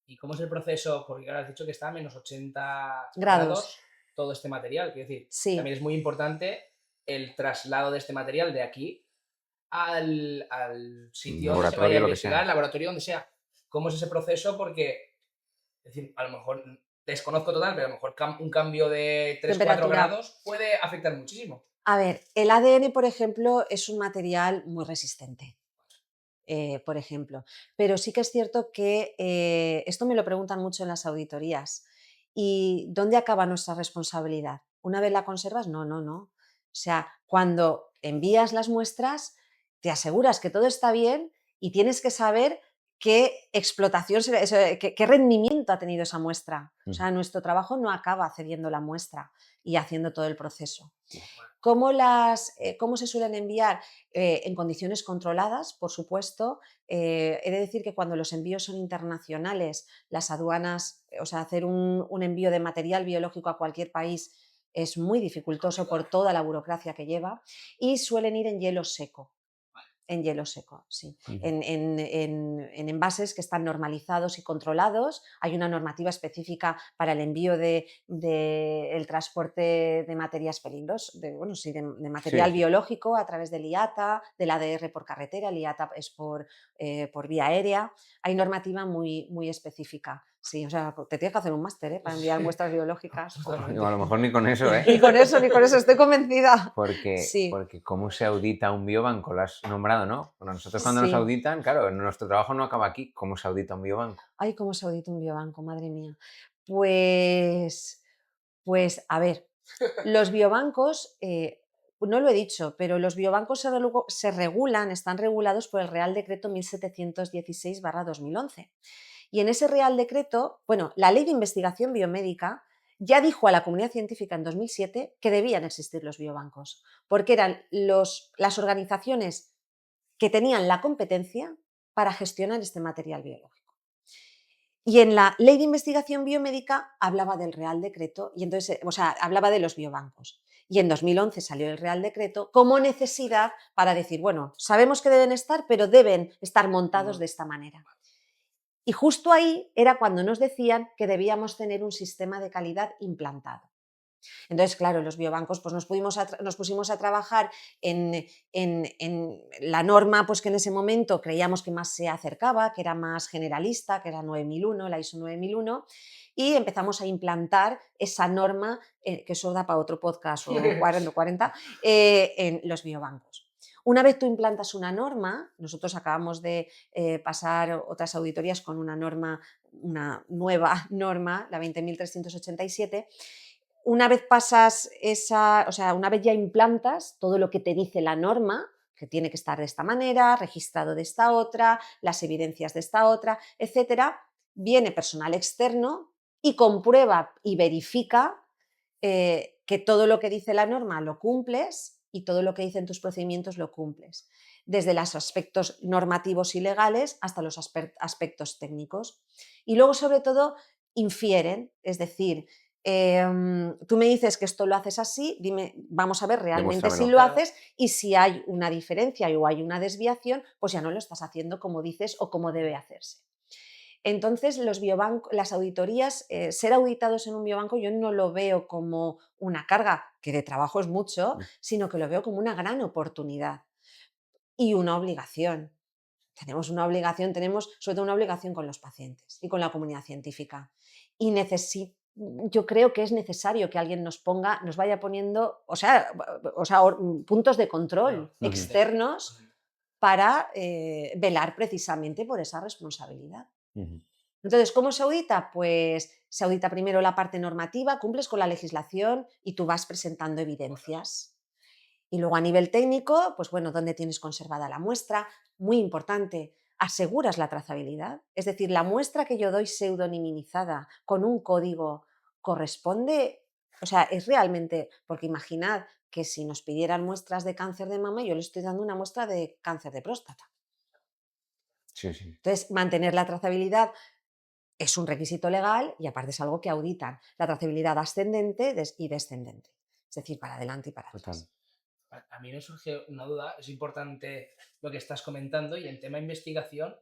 ¿Y cómo es el proceso? Porque ahora has dicho que está a menos 80 Grados. todo este material. Quiero decir, Sí. también es muy importante el traslado de este material de aquí al sitio donde se vaya a investigar, laboratorio, donde sea. ¿Cómo es ese proceso? Porque, es decir, a lo mejor desconozco total, pero a lo mejor un cambio de 3-4 grados puede afectar muchísimo. A ver, el ADN, por ejemplo, es un material muy resistente. Por ejemplo. Pero sí que es cierto que esto me lo preguntan mucho en las auditorías. ¿Y dónde acaba nuestra responsabilidad? ¿Una vez la conservas? No. O sea, cuando envías las muestras, te aseguras que todo está bien y tienes que saber qué explotación, qué rendimiento ha tenido esa muestra. O sea, nuestro trabajo no acaba cediendo la muestra y haciendo todo el proceso. ¿Cómo se suelen enviar? En condiciones controladas, por supuesto. He de decir que cuando los envíos son internacionales, las aduanas, o sea, hacer un envío de material biológico a cualquier país es muy dificultoso por toda la burocracia que lleva, y suelen ir en hielo seco. En hielo seco, sí. En envases que están normalizados y controlados. Hay una normativa específica para el envío el transporte de materias peligrosas, de material biológico a través del IATA, del ADR por carretera. El IATA es por vía aérea. Hay normativa muy específica. Sí, o sea, te tienes que hacer un máster para enviar muestras biológicas. No, a lo mejor ni con eso, Ni con eso, estoy convencida. Porque ¿cómo se audita un biobanco? Lo has nombrado, ¿no? Bueno, nosotros cuando nos auditan, claro, nuestro trabajo no acaba aquí. ¿Cómo se audita un biobanco? Ay, ¿cómo se audita un biobanco? Madre mía. Pues a ver, los biobancos, no lo he dicho, pero los biobancos están regulados por el Real Decreto 1716/2011. Y en ese Real Decreto, la Ley de Investigación Biomédica ya dijo a la comunidad científica en 2007 que debían existir los biobancos, porque eran las organizaciones que tenían la competencia para gestionar este material biológico. Y en la Ley de Investigación Biomédica hablaba del Real Decreto, y entonces, hablaba de los biobancos. Y en 2011 salió el Real Decreto como necesidad para decir, bueno, sabemos que deben estar, pero deben estar montados de esta manera. Y justo ahí era cuando nos decían que debíamos tener un sistema de calidad implantado. Entonces, claro, los biobancos pues nos pusimos a trabajar en la norma pues, que en ese momento creíamos que más se acercaba, que era más generalista, que era 9001, la ISO 9001, y empezamos a implantar esa norma, que eso da para otro podcast o 40, en los biobancos. Una vez tú implantas una norma, nosotros acabamos de pasar otras auditorías con una norma, una nueva norma, la 20.387. Una vez pasas esa, o sea, una vez ya implantas todo lo que te dice la norma, que tiene que estar de esta manera, registrado de esta otra, las evidencias de esta otra, etcétera, viene personal externo y comprueba y verifica que todo lo que dice la norma lo cumples y todo lo que dicen tus procedimientos lo cumples, desde los aspectos normativos y legales hasta los aspectos técnicos. Y luego, sobre todo, infieren, es decir, tú me dices que esto lo haces así, dime, vamos a ver realmente si lo haces, y si hay una diferencia o hay una desviación, pues ya no lo estás haciendo como dices o como debe hacerse. Entonces, las auditorías, ser auditados en un biobanco, yo no lo veo como una carga, que de trabajo es mucho, sino que lo veo como una gran oportunidad y una obligación. Tenemos una obligación, tenemos sobre todo una obligación con los pacientes y con la comunidad científica. Y yo creo que es necesario que alguien nos vaya poniendo, puntos de control externos para velar precisamente por esa responsabilidad. Entonces, ¿cómo se audita? Pues se audita primero la parte normativa, cumples con la legislación y tú vas presentando evidencias. Y luego a nivel técnico, pues bueno, ¿dónde tienes conservada la muestra? Muy importante, aseguras la trazabilidad. Es decir, la muestra que yo doy pseudonimizada con un código corresponde, o sea, es realmente, porque imaginad que si nos pidieran muestras de cáncer de mama, yo le estoy dando una muestra de cáncer de próstata. Sí, sí. Entonces, mantener la trazabilidad es un requisito legal y aparte es algo que auditan, la trazabilidad ascendente y descendente, es decir, para adelante y para atrás. A mí me surge una duda, es importante lo que estás comentando, y en tema investigación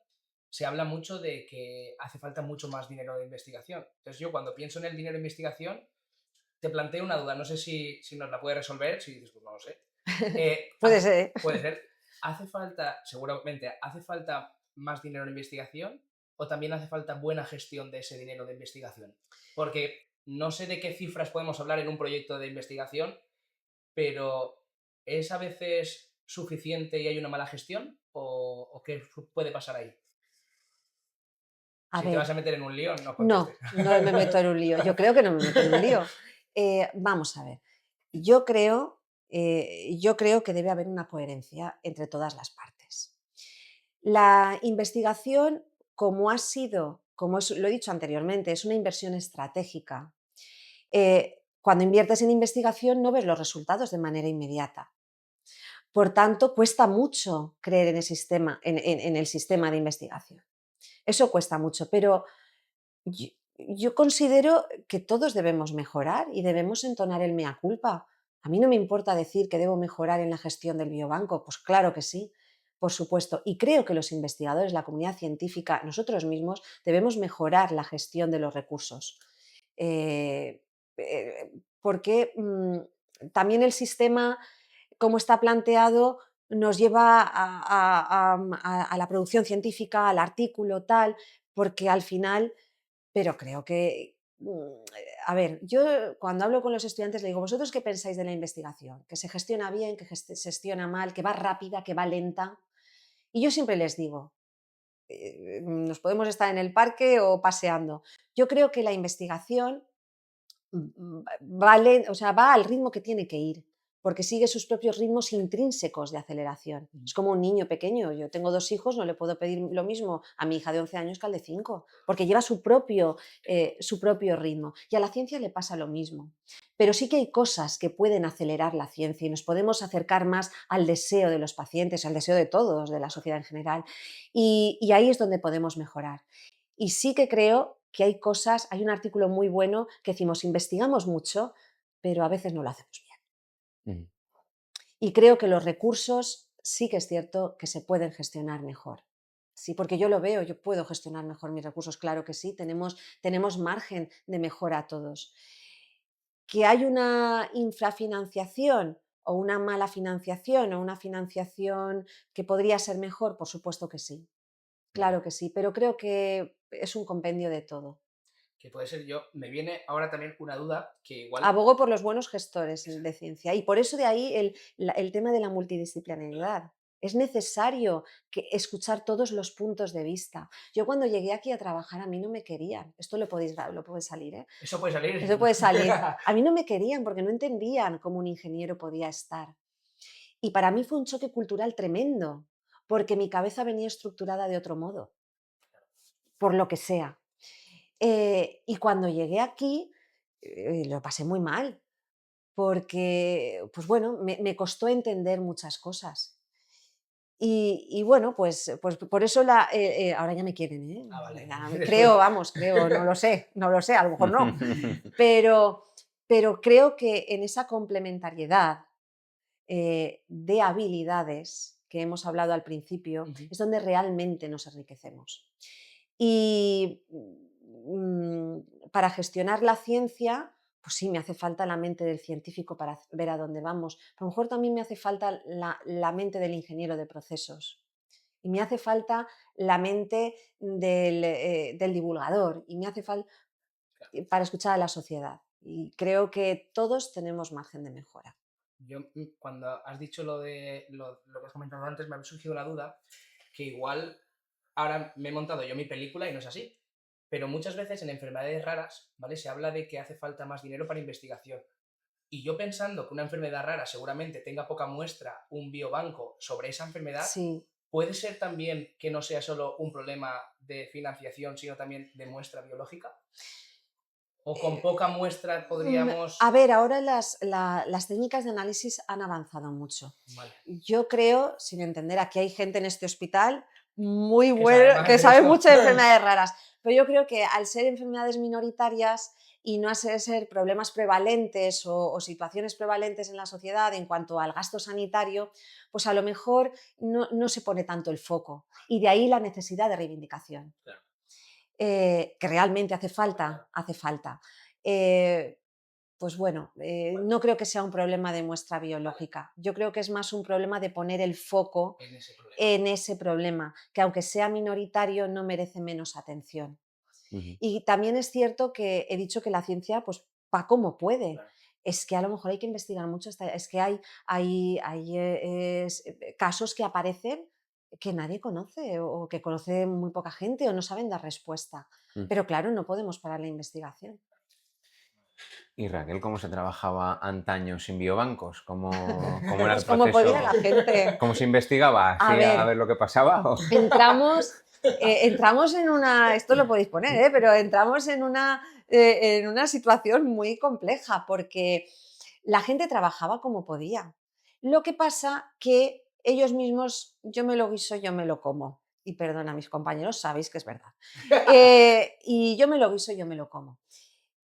se habla mucho de que hace falta mucho más dinero de investigación. Entonces yo cuando pienso en el dinero de investigación te planteo una duda, no sé si nos la puedes resolver, si dices, pues no lo sé. Puede ser. Puede ser. Seguramente, ¿hace falta más dinero en investigación o también hace falta buena gestión de ese dinero de investigación? Porque no sé de qué cifras podemos hablar en un proyecto de investigación, pero ¿es a veces suficiente y hay una mala gestión? ¿O qué puede pasar ahí? A Si te vas ver, a meter en un lío, no no, contestes. no me meto en un lío. Yo creo que no me meto en un lío. Vamos a ver. Yo creo, yo creo que debe haber una coherencia entre todas las partes. La investigación, lo he dicho anteriormente, es una inversión estratégica. Cuando inviertes en investigación no ves los resultados de manera inmediata. Por tanto, cuesta mucho creer en el sistema de investigación. Eso cuesta mucho, pero yo considero que todos debemos mejorar y debemos entonar el mea culpa. A mí no me importa decir que debo mejorar en la gestión del biobanco, pues claro que sí, por supuesto. Y creo que los investigadores, la comunidad científica, nosotros mismos, debemos mejorar la gestión de los recursos. Eh, Porque también el sistema, como está planteado, nos lleva a la producción científica, al artículo, tal, porque al final, pero creo que, a ver, yo cuando hablo con los estudiantes le digo, ¿vosotros qué pensáis de la investigación? ¿Que se gestiona bien, que se gestiona mal, que va rápida, que va lenta? Y yo siempre les digo, nos podemos estar en el parque o paseando. Yo creo que la investigación va al ritmo que tiene que ir, porque sigue sus propios ritmos intrínsecos de aceleración. Es como un niño pequeño. Yo tengo 2 hijos, no le puedo pedir lo mismo a mi hija de 11 años que al de 5, porque lleva su propio ritmo. Y a la ciencia le pasa lo mismo. Pero sí que hay cosas que pueden acelerar la ciencia y nos podemos acercar más al deseo de los pacientes, al deseo de todos, de la sociedad en general. Y ahí es donde podemos mejorar. Y sí que creo que hay un artículo muy bueno que decimos, investigamos mucho, pero a veces no lo hacemos bien. Y creo que los recursos sí que es cierto que se pueden gestionar mejor. Sí, porque yo lo veo, yo puedo gestionar mejor mis recursos, claro que sí, tenemos margen de mejora todos. ¿Que hay una infrafinanciación o una mala financiación o una financiación que podría ser mejor? Por supuesto que sí, claro que sí, pero creo que es un compendio de todo. Que puede ser me viene ahora también una duda que igual... Abogo por los buenos gestores de ciencia y por eso de ahí el tema de la multidisciplinariedad. Es necesario escuchar todos los puntos de vista. Yo cuando llegué aquí a trabajar a mí no me querían. Esto lo puede salir, ¿eh? Eso puede salir. Eso puede salir. A mí no me querían porque no entendían cómo un ingeniero podía estar. Y para mí fue un choque cultural tremendo, porque mi cabeza venía estructurada de otro modo, por lo que sea. Y cuando llegué aquí, lo pasé muy mal, porque, pues bueno, me costó entender muchas cosas. Y bueno, pues por eso ahora ya me quieren, ¿eh? Ah, vale. Creo, vamos, creo, no lo sé, a lo mejor no, pero, pero creo que en esa complementariedad de habilidades que hemos hablado al principio es donde realmente nos enriquecemos. Y para gestionar la ciencia, pues sí, me hace falta la mente del científico para ver a dónde vamos. Pero a lo mejor también me hace falta la mente del ingeniero de procesos. Y me hace falta la mente del divulgador. Y me hace falta para escuchar a la sociedad. Y creo que todos tenemos margen de mejora. Cuando has dicho lo que has comentado antes, me ha surgido la duda que igual ahora me he montado yo mi película y no es así. Pero muchas veces en enfermedades raras, ¿vale? Se habla de que hace falta más dinero para investigación. Y yo pensando que una enfermedad rara seguramente tenga poca muestra, un biobanco sobre esa enfermedad, Sí. ¿puede ser también que no sea solo un problema de financiación, sino también de muestra biológica? ¿O con poca muestra podríamos...? A ver, ahora las técnicas de análisis han avanzado mucho. Vale. Yo creo, sin entender, aquí hay gente en este hospital muy Que buena, sabe que más de sabe esto. mucho de enfermedades raras, pero yo creo que al ser enfermedades minoritarias y no ser problemas prevalentes o situaciones prevalentes en la sociedad en cuanto al gasto sanitario, pues a lo mejor no se pone tanto el foco y de ahí la necesidad de reivindicación. Claro. Que realmente hace falta, hace falta. Pues bueno, no creo que sea un problema de muestra biológica. Yo creo que es más un problema de poner el foco En ese problema. en ese problema, que aunque sea minoritario no merece menos atención. Ujú. Y también es cierto que he dicho que la ciencia pues va como puede. Claro. Es que a lo mejor hay que investigar mucho, es que hay casos que aparecen que nadie conoce o que conoce muy poca gente o no saben dar respuesta. Mm. Pero claro, no podemos parar la investigación. Y Raquel, ¿cómo se trabajaba antaño sin biobancos? ¿Cómo era el Pues como podía la proceso? gente. ¿Cómo se investigaba? A ¿A ver, ver lo que pasaba? entramos en una, esto lo podéis poner, pero entramos en una situación muy compleja porque la gente trabajaba como podía. Lo que pasa que ellos mismos, yo me lo guiso, yo me lo como. Y perdona, mis compañeros, sabéis que es verdad. Y yo me lo guiso, yo me lo como.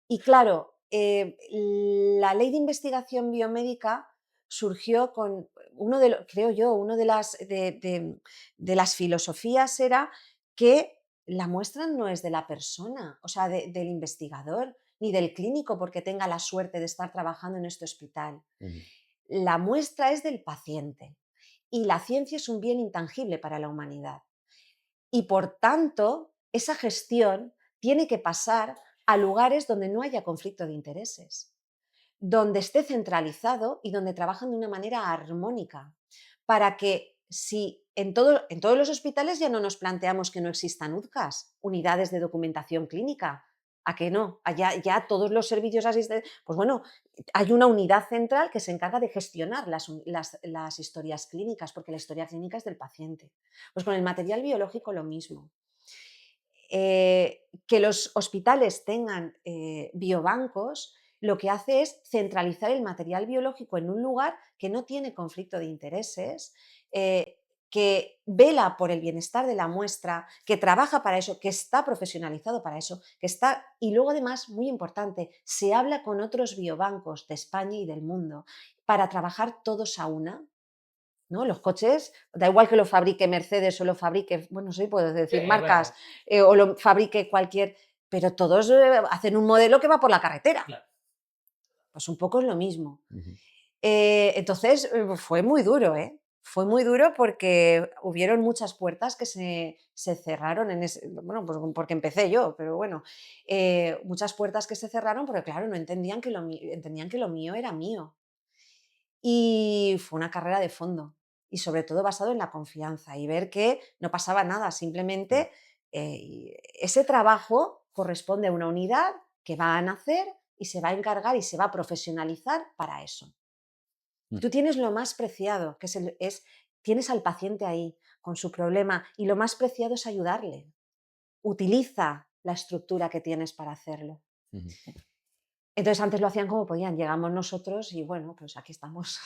Y claro, la ley de investigación biomédica surgió con creo yo, una de las filosofías era que la muestra no es de la persona, o sea, del investigador, ni del clínico porque tenga la suerte de estar trabajando en este hospital. Ujú. La muestra es del paciente y la ciencia es un bien intangible para la humanidad. Y por tanto, esa gestión tiene que pasar a lugares donde no haya conflicto de intereses, donde esté centralizado y donde trabajan de una manera armónica, para que si en todos los hospitales ya no nos planteamos que no existan UDCAs, unidades de documentación clínica, ¿a qué no? Allá ya todos los servicios asistentes, pues bueno, hay una unidad central que se encarga de gestionar las historias clínicas, porque la historia clínica es del paciente. Pues con el material biológico lo mismo. Que los hospitales tengan biobancos lo que hace es centralizar el material biológico en un lugar que no tiene conflicto de intereses, que vela por el bienestar de la muestra, que trabaja para eso, que está profesionalizado para eso, y luego además, muy importante, se habla con otros biobancos de España y del mundo para trabajar todos a una. ¿No? Los coches, da igual que lo fabrique Mercedes o lo fabrique, bueno, sí puedo decir marcas, Claro. o lo fabrique cualquier, pero todos hacen un modelo que va por la carretera. Claro. Pues un poco es lo mismo. Ujú. Entonces fue muy duro, ¿eh? Fue muy duro porque hubieron muchas puertas que se cerraron en ese, bueno, pues porque empecé yo, pero bueno, muchas puertas que se cerraron porque claro, no entendían que entendían que lo mío era mío. Y fue una carrera de fondo y sobre todo basado en la confianza y ver que no pasaba nada, Mm, simplemente ese trabajo corresponde a una unidad que va a nacer y se va a encargar y se va a profesionalizar para eso. mm. Tú tienes lo más preciado, que tienes al paciente ahí con su problema y lo más preciado es ayudarle. Utiliza la estructura que tienes para hacerlo. Ujú. Entonces antes lo hacían como podían, llegamos nosotros y bueno, pues aquí estamos.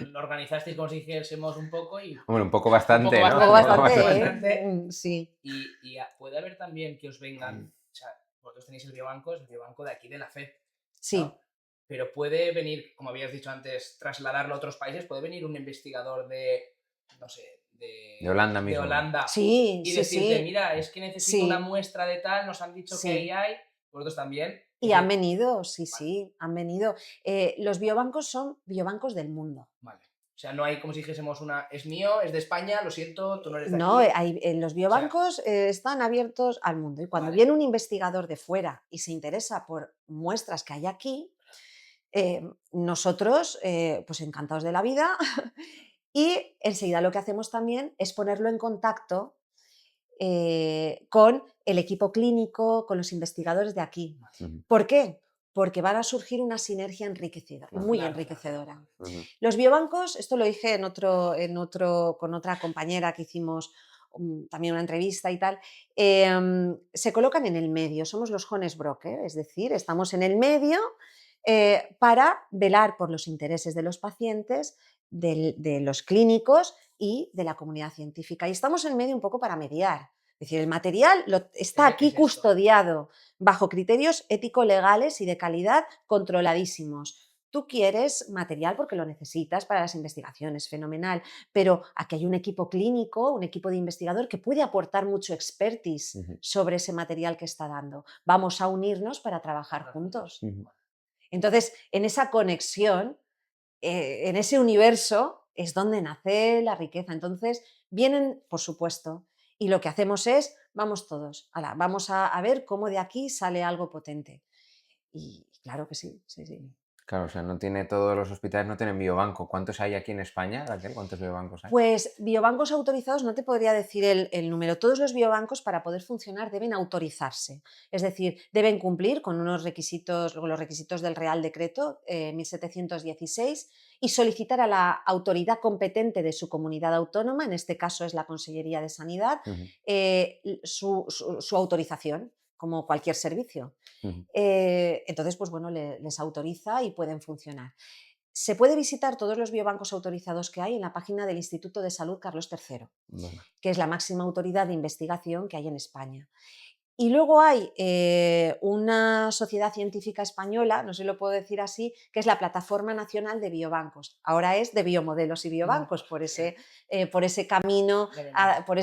Lo organizasteis como si dijésemos un poco y Hombre, un poco un poco bastante, ¿no? Un poco Un bastante, poco un poco bastante, ¿eh? bastante. bastante. Sí. Puede haber también que os vengan, o sea, vosotros tenéis el biobanco de aquí de la FE, Sí, ¿no? Pero puede venir, como habías dicho antes, trasladarlo a otros países, puede venir un investigador de, no sé, De Holanda de mismo. Holanda sí, y sí, decirte, sí, mira, es que necesito una sí, muestra de tal, nos han dicho que ahí sí. hay, vosotros también. Y Es han decir, venido, sí, vale, sí, han venido. Los biobancos son biobancos del mundo. vale. O sea, no hay como si dijésemos una, es mío, es de España, lo siento, tú no eres de No, aquí. los O sea, biobancos están abiertos al mundo y cuando vale, viene un investigador de fuera y se interesa por muestras que hay aquí, nosotros, pues encantados de la vida, y enseguida lo que hacemos también es ponerlo en contacto con el equipo clínico, con los investigadores de aquí. Ujú. ¿Por qué? Porque van a surgir una sinergia enriquecedora, Ah, muy claro, claro, claro. enriquecedora. ujú, Los biobancos, esto lo dije con otra compañera que hicimos también una entrevista y tal, se colocan en el medio, somos los Jones Broker, es decir, estamos en el medio para velar por los intereses de los pacientes, de los clínicos y de la comunidad científica. Y estamos en medio un poco para mediar. Es decir, el material está aquí Es esto. custodiado bajo criterios ético-legales y de calidad controladísimos. Tú quieres material porque lo necesitas para las investigaciones, fenomenal, pero aquí hay un equipo clínico, un equipo de investigador que puede aportar mucho expertise ujú, sobre ese material que está dando. Vamos a unirnos para trabajar Trabajar juntos. juntos. ujú. Entonces, en esa conexión, en ese universo, es donde nace la riqueza. Entonces, vienen, por supuesto, y lo que hacemos es, vamos todos, ala, vamos a ver cómo de aquí sale algo potente. Y claro que sí, sí, sí. Claro, o sea, todos los hospitales no tienen biobanco. ¿Cuántos hay aquí en España, Raquel? ¿Cuántos biobancos hay? Pues biobancos autorizados, no te podría decir el número. Todos los biobancos para poder funcionar deben autorizarse, es decir, deben cumplir con unos requisitos, con los requisitos del Real Decreto 1716 y solicitar a la autoridad competente de su comunidad autónoma, en este caso es la Consellería de Sanidad, Ujú, su autorización, como cualquier servicio. ujú. Entonces, pues bueno, les autoriza y pueden funcionar. Se puede visitar todos los biobancos autorizados que hay en la página del Instituto de Salud Carlos III, Vale. que es la máxima autoridad de investigación que hay en España. Y luego hay una sociedad científica española, no sé si lo puedo decir así, que es la Plataforma Nacional de Biobancos. Ahora es de biomodelos y biobancos Bien, por ese camino, ya me imagino. Ajá. por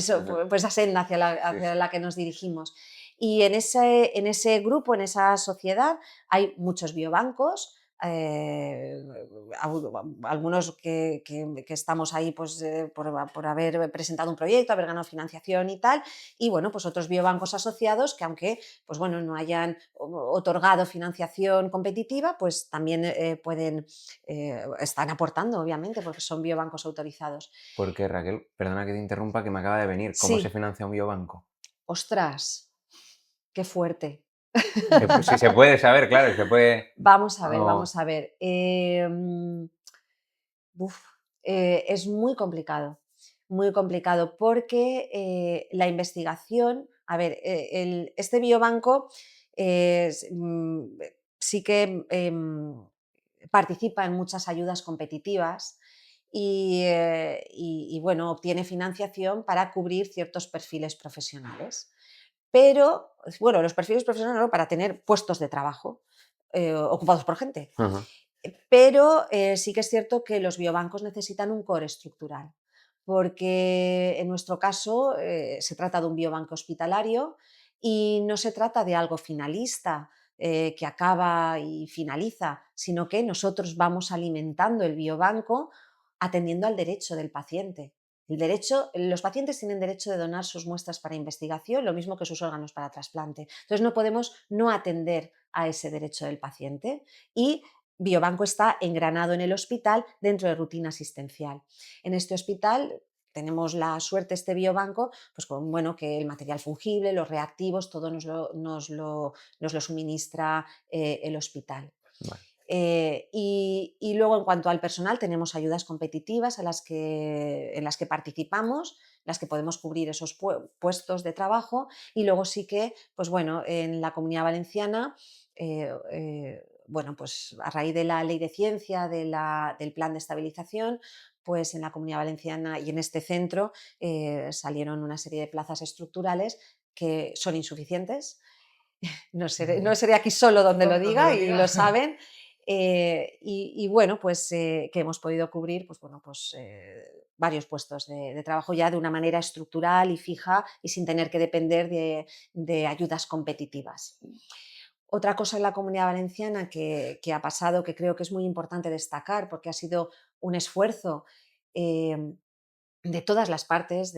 esa senda Sí, hacia sí. la que nos dirigimos. Y en ese grupo, en esa sociedad, hay muchos biobancos, algunos que estamos ahí pues, por haber presentado un proyecto, haber ganado financiación y tal, y bueno, pues otros biobancos asociados que aunque pues bueno, no hayan otorgado financiación competitiva, pues también están aportando, obviamente, porque son biobancos autorizados. Porque, Raquel, perdona que te interrumpa, que me acaba de venir. ¿Cómo se Sí, financia un biobanco? ostras, qué fuerte. Si se puede saber, claro, se puede. Vamos a ver, Oh, vamos a ver. Uf, es muy complicado porque la investigación, a ver, este biobanco sí que participa en muchas ayudas competitivas y, bueno, obtiene financiación para cubrir ciertos perfiles profesionales. Pero, bueno, los perfiles profesionales ¿no? Para tener puestos de trabajo ocupados por gente. ajá, Pero sí que es cierto que los biobancos necesitan un core estructural, porque en nuestro caso se trata de un biobanco hospitalario y no se trata de algo finalista. que acaba y finaliza, sino que nosotros vamos alimentando el biobanco atendiendo al derecho del paciente. Los pacientes tienen derecho de donar sus muestras para investigación, lo mismo que sus órganos para trasplante. Entonces no podemos no atender a ese derecho del paciente y Biobanco está engranado en el hospital dentro de rutina asistencial. En este hospital tenemos la suerte, este biobanco, pues con, bueno, que el material fungible, los reactivos, todo nos lo suministra el hospital. Vale. Y luego en cuanto al personal tenemos ayudas competitivas en las que participamos, en las que podemos cubrir esos puestos de trabajo y luego sí que, pues bueno, en la Comunidad Valenciana, bueno, pues a raíz de la ley de ciencia, del plan de estabilización, pues en la Comunidad Valenciana y en este centro salieron una serie de plazas estructurales que son insuficientes. No seré aquí solo donde lo diga y lo saben. Y bueno, pues que hemos podido cubrir pues, bueno, pues, varios puestos de trabajo ya de una manera estructural y fija y sin tener que depender de ayudas competitivas. Otra cosa en la Comunidad Valenciana que ha pasado, que creo que es muy importante destacar porque ha sido un esfuerzo de todas las partes,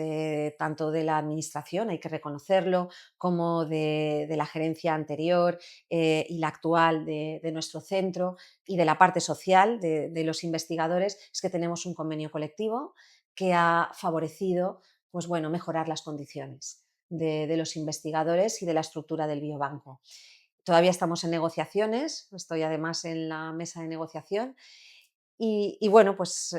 tanto de la administración, hay que reconocerlo, como de la gerencia anterior y la actual de nuestro centro y de la parte social de los investigadores, es que tenemos un convenio colectivo que ha favorecido, pues bueno, mejorar las condiciones de los investigadores y de la estructura del biobanco. Todavía estamos en negociaciones, estoy además en la mesa de negociación y bueno, pues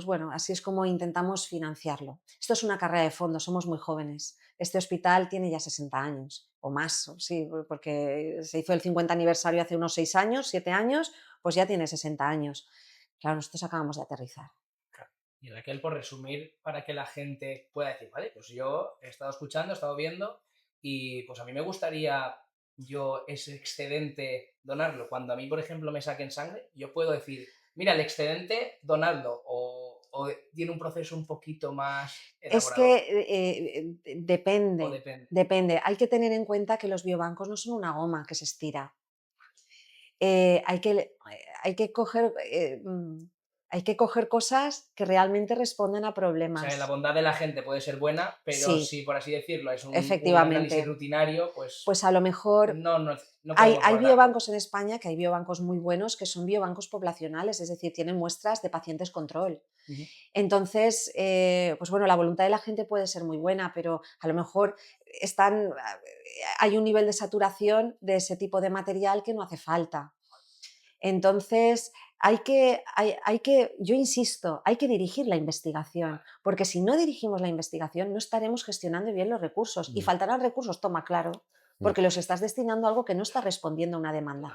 bueno, así es como intentamos financiarlo. Esto es una carrera de fondo, somos muy jóvenes. Este hospital tiene ya 60 años o más, sí, porque se hizo el 50 aniversario hace unos 6 años, 7 años, pues ya tiene 60 años. Claro, nosotros acabamos de aterrizar. Y Raquel, por resumir, para que la gente pueda decir, vale, pues yo he estado escuchando, he estado viendo y pues a mí me gustaría yo ese excedente donarlo. Cuando a mí, por ejemplo, me saquen sangre, yo puedo decir, mira, el excedente, donarlo o tiene un proceso un poquito más Es elaborado. que depende, Depende. depende. Hay que tener en cuenta que los biobancos no son una goma que se estira. Hay que coger, hay que coger cosas que realmente responden a O sea, la problemas. bondad de la gente puede ser buena, pero Sí, si, por así decirlo, es un análisis efectivamente. rutinario, pues Pues a lo mejor no podemos hay guardarlo. biobancos en España, que hay biobancos muy buenos, que son biobancos poblacionales, es decir, tienen muestras de pacientes control. Ujú. Entonces, pues bueno, la voluntad de la gente puede ser muy buena, pero a lo mejor hay un nivel de saturación de ese tipo de material que no hace falta. Entonces, yo insisto, hay que dirigir la investigación, porque si no dirigimos la investigación no estaremos gestionando bien los recursos y faltarán recursos, toma claro, porque los estás destinando a algo que no está respondiendo a una demanda.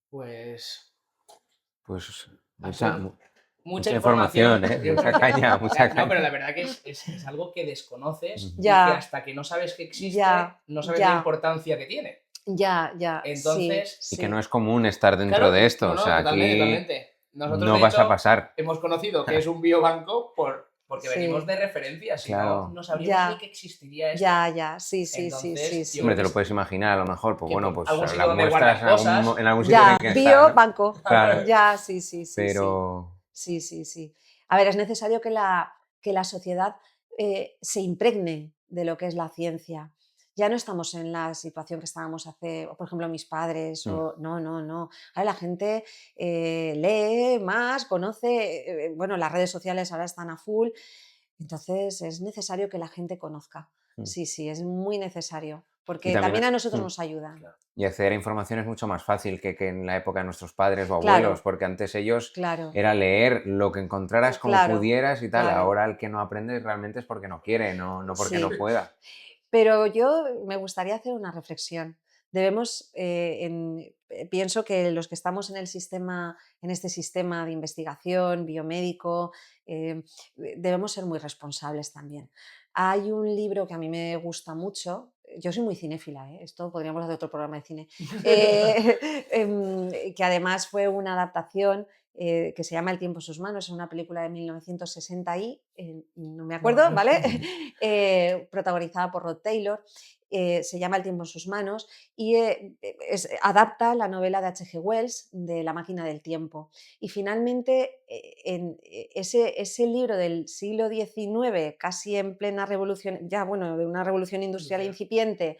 Pues Pues mucha, mucha, mucha información, información. mucha caña, mucha No, pero la caña. verdad que es algo que desconoces y que Ya, hasta que no sabes que existe, ya, no sabes la ya, importancia que tiene. ya, sí, Entonces, Y que sí. no es común estar dentro claro, de esto, no, o no, sea, totalmente, aquí totalmente. Nosotros, no de vas a hecho, pasar. hemos conocido que es un biobanco porque venimos Sí, de referencia, si no, Claro. no sabríamos ni ya, que existiría esto. ya, sí, sí, sí, sí, Entonces, yo Hombre, creo sí. te lo puedes imaginar, a lo mejor, pues que bueno, por pues algún sitio las donde muestras guardan cosas, en algún sitio Ya, tienen que estar, ¿no? biobanco, Claro, ya, sí, sí, sí, sí. pero... Sí, sí, sí. A ver, es necesario que la sociedad se impregne de lo que es la ciencia. Ya no estamos en la situación que estábamos hace, por ejemplo, mis padres, o no, no, no. Ahora la gente lee más, conoce, bueno, las redes sociales ahora están a full, entonces es necesario que la gente conozca. Sí, sí, es muy necesario, Y porque también también... a nosotros nos ayudan. Y acceder a información es mucho más fácil que en la época de nuestros padres o abuelos, Claro, porque antes ellos claro, era leer lo que encontraras como claro, pudieras y tal. claro. Ahora el que no aprende realmente es porque no quiere, no porque Sí. no pueda. Pero yo me gustaría hacer una reflexión. Debemos, pienso que los que estamos en el sistema, en este sistema de investigación biomédico, debemos ser muy responsables también. Hay un libro que a mí me gusta mucho. Yo soy muy cinéfila, ¿eh? Esto podríamos hacer otro programa de cine. Que además fue una adaptación que se llama El tiempo en sus manos, es una película de 1960 y no me acuerdo, ¿vale? Protagonizada por Rod Taylor. Se llama El tiempo en sus manos y adapta la novela de H.G. Wells de La máquina del tiempo. Y finalmente, ese libro del siglo XIX, casi en plena revolución, ya bueno, de una revolución industrial incipiente,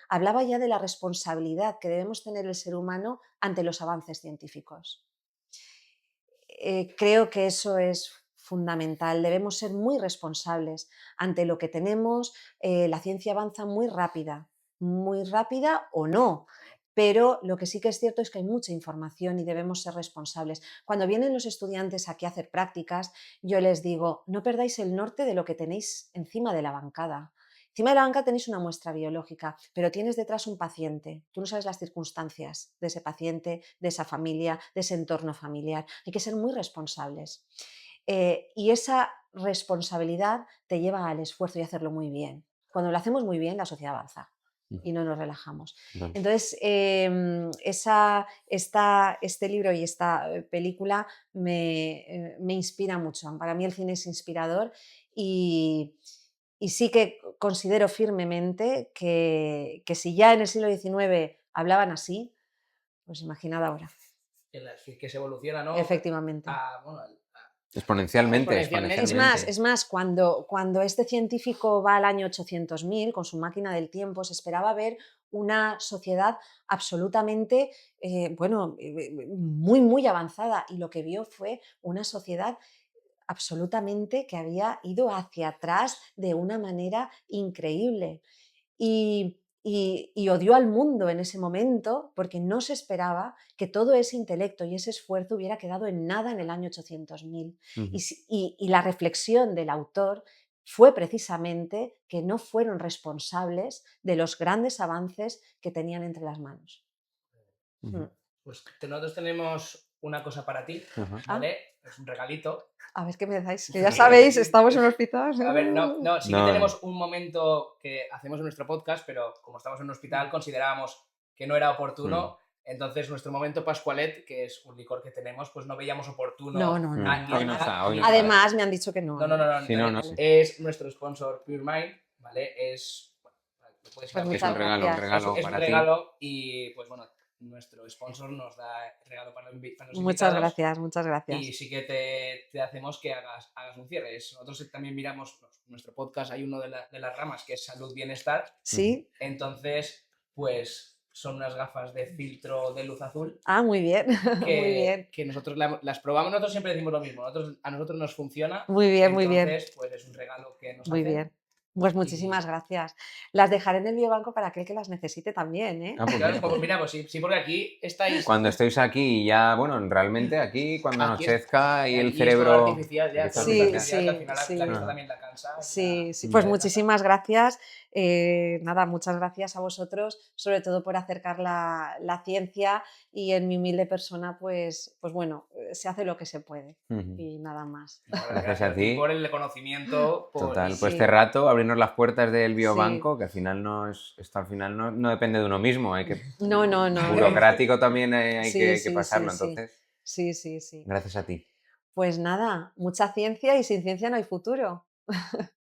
hablaba ya de la responsabilidad que debemos tener el ser humano ante los avances científicos. Creo que eso es fundamental, debemos ser muy responsables ante lo que tenemos. La ciencia avanza muy rápida o no, pero lo que sí que es cierto es que hay mucha información y debemos ser responsables. Cuando vienen los estudiantes aquí a hacer prácticas, yo les digo, no perdáis el norte de lo que tenéis encima de la bancada. Encima de la banca tenéis una muestra biológica, pero tienes detrás un paciente. Tú no sabes las circunstancias de ese paciente, de esa familia, de ese entorno familiar. Hay que ser muy responsables. Y esa responsabilidad te lleva al esfuerzo y a hacerlo muy bien. Cuando lo hacemos muy bien, la sociedad avanza y no nos relajamos. Entonces, este libro y esta película me inspira mucho. Para mí el cine es inspirador y sí que considero firmemente que si ya en el siglo XIX hablaban así, pues imaginad ahora. Que se evoluciona, ¿no? Efectivamente. Exponencialmente. Es más, cuando este científico va al año 800.000 con su máquina del tiempo, se esperaba ver una sociedad absolutamente, muy, muy avanzada, y lo que vio fue una sociedad absolutamente que había ido hacia atrás de una manera increíble. Y odió al mundo en ese momento porque no se esperaba que todo ese intelecto y ese esfuerzo hubiera quedado en nada en el año 800.000. Y la reflexión del autor fue precisamente que no fueron responsables de los grandes avances que tenían entre las manos. Pues nosotros tenemos una cosa para ti, ¿vale? Es un regalito. A ver qué me dais. Que ya sabéis, estamos en un hospital. A ver, sí que tenemos un momento que hacemos en nuestro podcast, pero como estamos en un hospital considerábamos que no era oportuno. Entonces nuestro momento Pascualet, que es un licor que tenemos, pues no veíamos oportuno. Además me han dicho que no. No. Es nuestro sponsor Pure Mind, ¿vale? Es un regalo es un regalo y pues bueno, nuestro sponsor nos da regalo para los invitados. Muchas gracias. Y sí que te hacemos que hagas un cierre. Nosotros también miramos nuestro podcast, hay uno de las ramas que es salud, bienestar. Sí. Entonces, pues son unas gafas de filtro de luz azul. Ah, muy bien. Que nosotros las probamos, nosotros siempre decimos lo mismo. A nosotros nos funciona. Muy bien. Entonces, pues es un regalo que nos hacen. Muy bien. Pues muchísimas gracias. Las dejaré en el biobanco para aquel que las necesite también, ¿eh? Claro, pues mira, pues sí, porque aquí estáis... Cuando estéis aquí ya, bueno, realmente aquí cuando anochezca y el cerebro... artificial ya, sí. Al final la vista también la cansa. Sí, pues muchísimas gracias. Nada, muchas gracias a vosotros, sobre todo por acercar la ciencia, y en mi humilde persona, pues bueno, se hace lo que se puede y nada más. Gracias a ti por el conocimiento. Total, pues este rato abrirnos las puertas del biobanco, que al final esto al final no depende de uno mismo, hay que no. burocrático también hay que pasarlo, entonces. Sí. Gracias a ti. Pues nada, mucha ciencia, y sin ciencia no hay futuro.